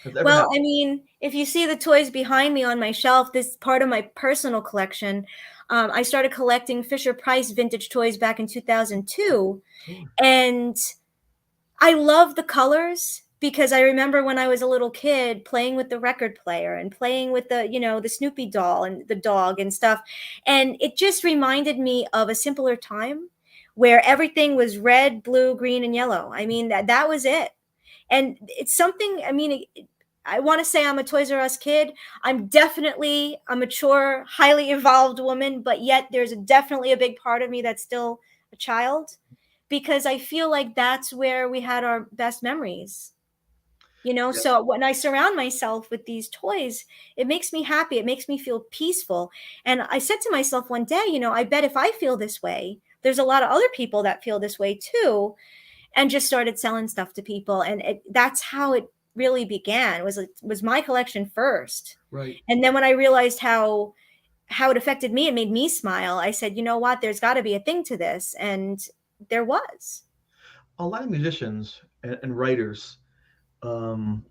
Has that ever Well, happened? I mean, if you see the toys behind me on my shelf, this is part of my personal collection. I started collecting Fisher Price vintage toys back in 2002, Sure. and I love the colors because I remember when I was a little kid playing with the record player and playing with the Snoopy doll and the dog and stuff. And it just reminded me of a simpler time where everything was red, blue, green, and yellow. I mean, that was it. And it's something, I mean, I want to say I'm a Toys R Us kid. I'm definitely a mature, highly evolved woman, but yet there's definitely a big part of me that's still a child because I feel like that's where we had our best memories. Yeah. So when I surround myself with these toys, it makes me happy. It makes me feel peaceful. And I said to myself one day, I bet if I feel this way, there's a lot of other people that feel this way too, and just started selling stuff to people. And that's how it really began. Was my collection first. Right. And then when I realized how it affected me, it made me smile. I said, you know what? There's got to be a thing to this, and there was. A lot of musicians and writers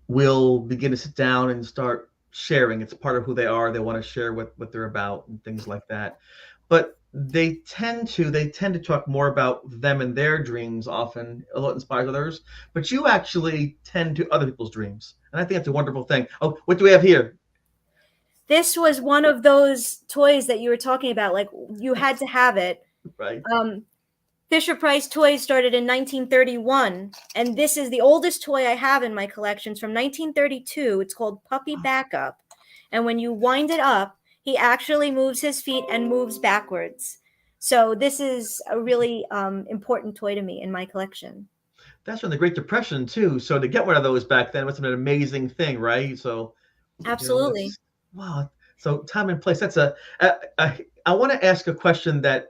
will begin to sit down and start sharing. It's part of who they are. They want to share what they're about and things like that. But they tend to talk more about them and their dreams often, a lot inspires others. But you actually tend to other people's dreams. And I think that's a wonderful thing. Oh, what do we have here? This was one of those toys that you were talking about. Like you had to have it. Right. Fisher Price toys started in 1931, and this is the oldest toy I have in my collections from 1932. It's called Puppy Backup, and when you wind it up, he actually moves his feet and moves backwards. So this is a really important toy to me in my collection. That's from the Great Depression too. So to get one of those back then was an amazing thing, right? So Absolutely. that's wow. So time and place. That's I want to ask a question that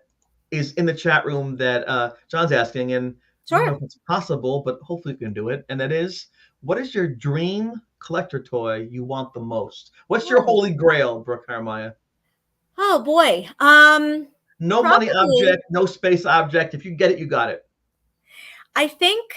is in the chat room that John's asking, and I don't know Sure. if it's possible, but hopefully we can do it. And that is, what is your dream collector toy you want the most? What's your Oh, holy grail, Brooke Haramija? oh boy. No money Probably. object, no space object. If you get it, you got it. I think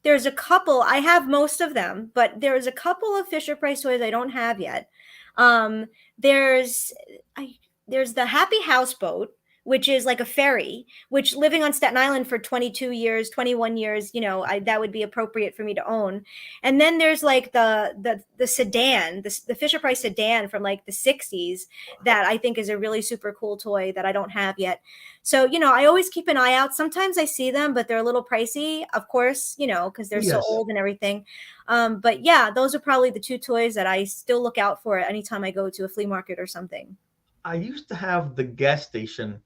there's a couple. I have most of them, but there's a couple of Fisher Price toys I don't have yet. Um, there's I, there's the Happy Houseboat, which is like a ferry. Which living on Staten Island for 22 years, 21 years, that would be appropriate for me to own. And then there's like the sedan, the Fisher Price sedan from like the 60s that I think is a really super cool toy that I don't have yet. So, I always keep an eye out. Sometimes I see them, but they're a little pricey, of course, because they're so Yes. old and everything. But yeah, those are probably the two toys that I still look out for anytime I go to a flea market or something. I used to have the gas station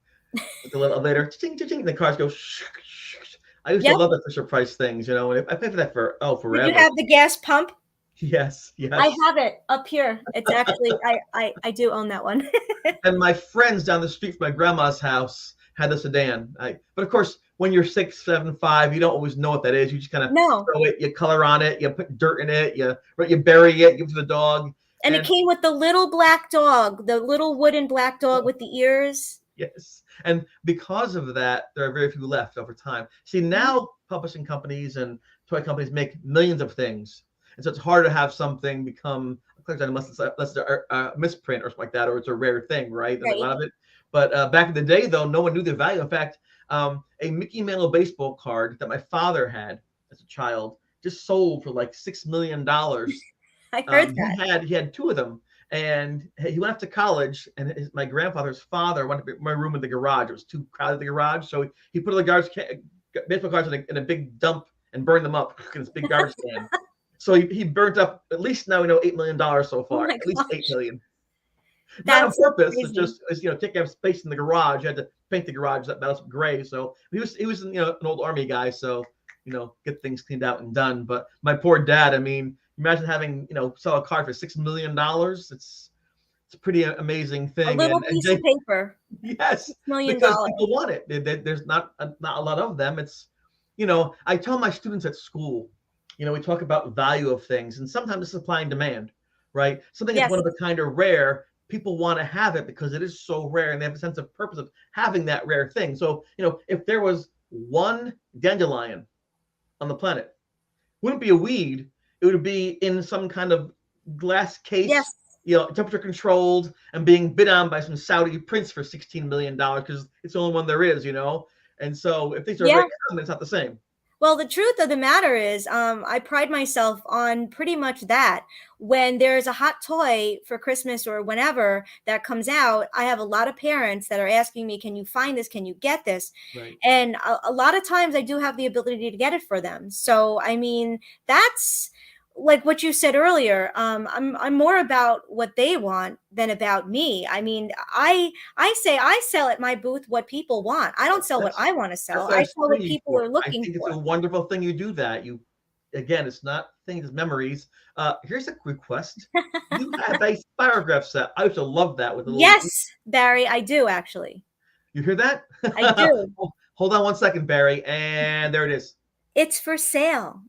with the little elevator, ching, ching, ching, the cars go. I used to Yep. love the Fisher Price things, and I paid for that Did you forever. have the gas pump? Yes, I yes. have it up here. It's actually, I do own that one. And my friends down the street from my grandma's house had the sedan. But of course, when you're 6, 7, 5, you don't always know what that is. You just kind of No. throw it, you color on it, you put dirt in it, you bury it, give it to the dog. And it came with the little black dog, the little wooden black dog with the ears. Yes. And because of that, there are very few left over time. See, now publishing companies and toy companies make millions of things. And so it's hard to have something become a collector's item unless it's a misprint or something like that, or it's a rare thing, right? There's a Right. lot of it. But back in the day, though, no one knew the value. In fact, a Mickey Mantle baseball card that my father had as a child just sold for like $6 million. I heard that. He had two of them, and he went off to college. And my grandfather's father wanted my room in the garage. It was too crowded in the garage, so he put a baseball cards in a big dump and burned them up in this big garbage can. So he burnt up at least now we know $8 million so far. Oh my At least gosh. $8 million. Not on That's purpose. crazy. It's just taking up space in the garage. You had to paint the garage that was gray. So he was an old army guy. So get things cleaned out and done. But my poor dad. I mean, imagine having sell a car for $6 million. It's a pretty amazing thing. A little piece of paper. Yes, $6 million. because people want it. There's not a lot of them. It's I tell my students at school, we talk about value of things, and sometimes it's supply and demand, right? Something that's one of a kind or rare. People want to have it because it is so rare, and they have a sense of purpose of having that rare thing. So, if there was one dandelion on the planet, wouldn't be a weed. It would be in some kind of glass case, temperature controlled, and being bid on by some Saudi prince for $16 million because it's the only one there is, And so if things are very common, it's not the same. Well, the truth of the matter is, I pride myself on pretty much that. When there's a hot toy for Christmas or whenever that comes out, I have a lot of parents that are asking me, can you find this? Can you get this? Right. And a lot of times I do have the ability to get it for them. So, I mean, that's like what you said earlier. I'm more about what they want than about me. I mean, I say I sell at my booth what people want. I don't sell what I want to sell. I sell what people are looking for. I think it's a wonderful thing you do that. Again, it's not things, it's memories. Here's a request. You have a Spirograph set. I used to love that with a little. Yes, Barry, I do actually. You hear that? I do. Hold on one second, Barry, and there it is. It's for sale.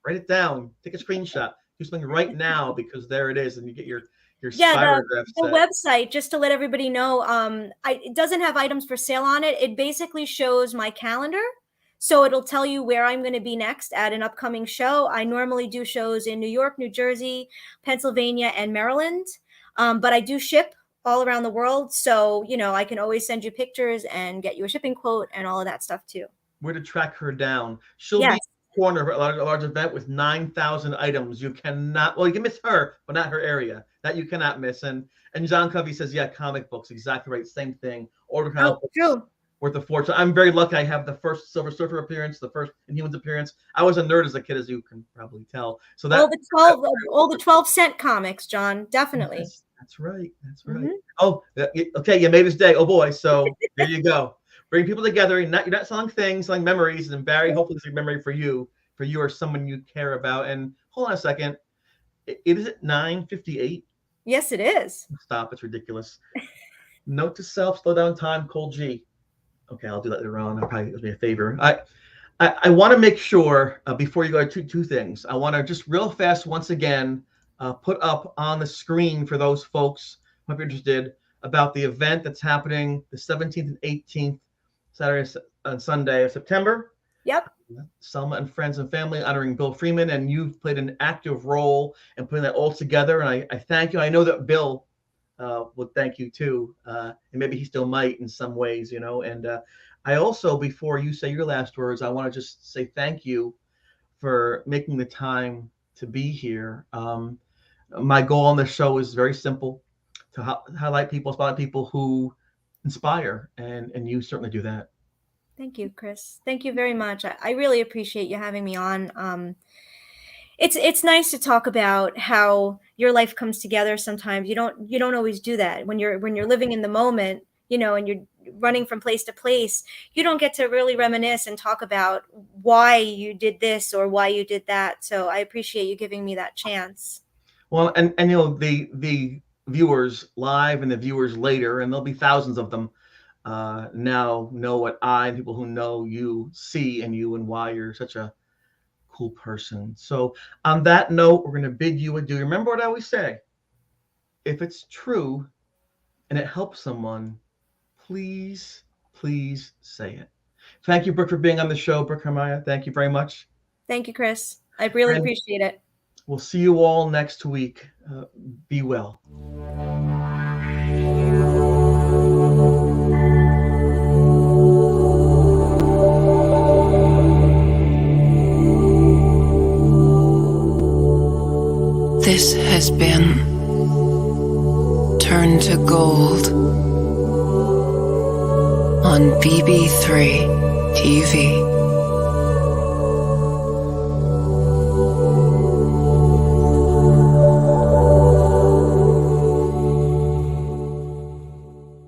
Write it down. Take a screenshot. Do something right now because there it is, and you get your Spirograph set. The website, just to let everybody know, it doesn't have items for sale on it. It basically shows my calendar. So it'll tell you where I'm going to be next at an upcoming show. I normally do shows in New York, New Jersey, Pennsylvania, and Maryland. But I do ship all around the world. So, I can always send you pictures and get you a shipping quote and all of that stuff too. Where to track her down. She'll be corner of a large event with 9,000 items. You cannot, you can miss her, but not her area. That you cannot miss. And John Covey says, comic books, exactly right. Same thing. Order comic books. True. Worth a fortune. I'm very lucky. I have the first Silver Surfer appearance, the first Inhumans appearance. I was a nerd as a kid, as you can probably tell. So that all the 12-cent comics, John, definitely. Yes, that's right. That's right. Mm-hmm. Oh, okay. You made his day. Oh boy. So there you go. Bring people together. You're not selling things, selling memories. And Barry, hopefully it's a memory for you or someone you care about. And hold on a second. It is at 9:58. Yes, it is. Stop. It's ridiculous. Note to self, slow down time, cold G. Okay, I'll do that later on. I'll probably do me a favor. I want to make sure before you go to two things. I want to just real fast once again put up on the screen for those folks who might be interested about the event that's happening the 17th and 18th, Saturday and Sunday of September. Yep. Selma and Friends and Family honoring Bill Freeman, and you've played an active role in putting that all together. And I thank you. I know that Bill would thank you too, and maybe he still might in some ways, And I also, before you say your last words, I want to just say thank you for making the time to be here. My goal on this show is very simple: to highlight people, spotlight people who inspire, and you certainly do that. Thank you, Chris. Thank you very much. I really appreciate you having me on. It's nice to talk about how your life comes together. Sometimes you don't always do that when you're living in the moment, and you're running from place to place. You don't get to really reminisce and talk about why you did this or why you did that. So I appreciate you giving me that chance. Well, and the viewers live and the viewers later, and there'll be thousands of them, now know what I and people who know you see in you and why you're such a cool person. So on that note, we're going to bid you adieu. Remember what I always say: if it's true and it helps someone, please say it. Thank you, Brooke, for being on the show. Brooke Haramija, thank you very much. Thank you, Chris. I really appreciate it. We'll see you all next week. Be well. This has been Turn to Gold on BB3 TV.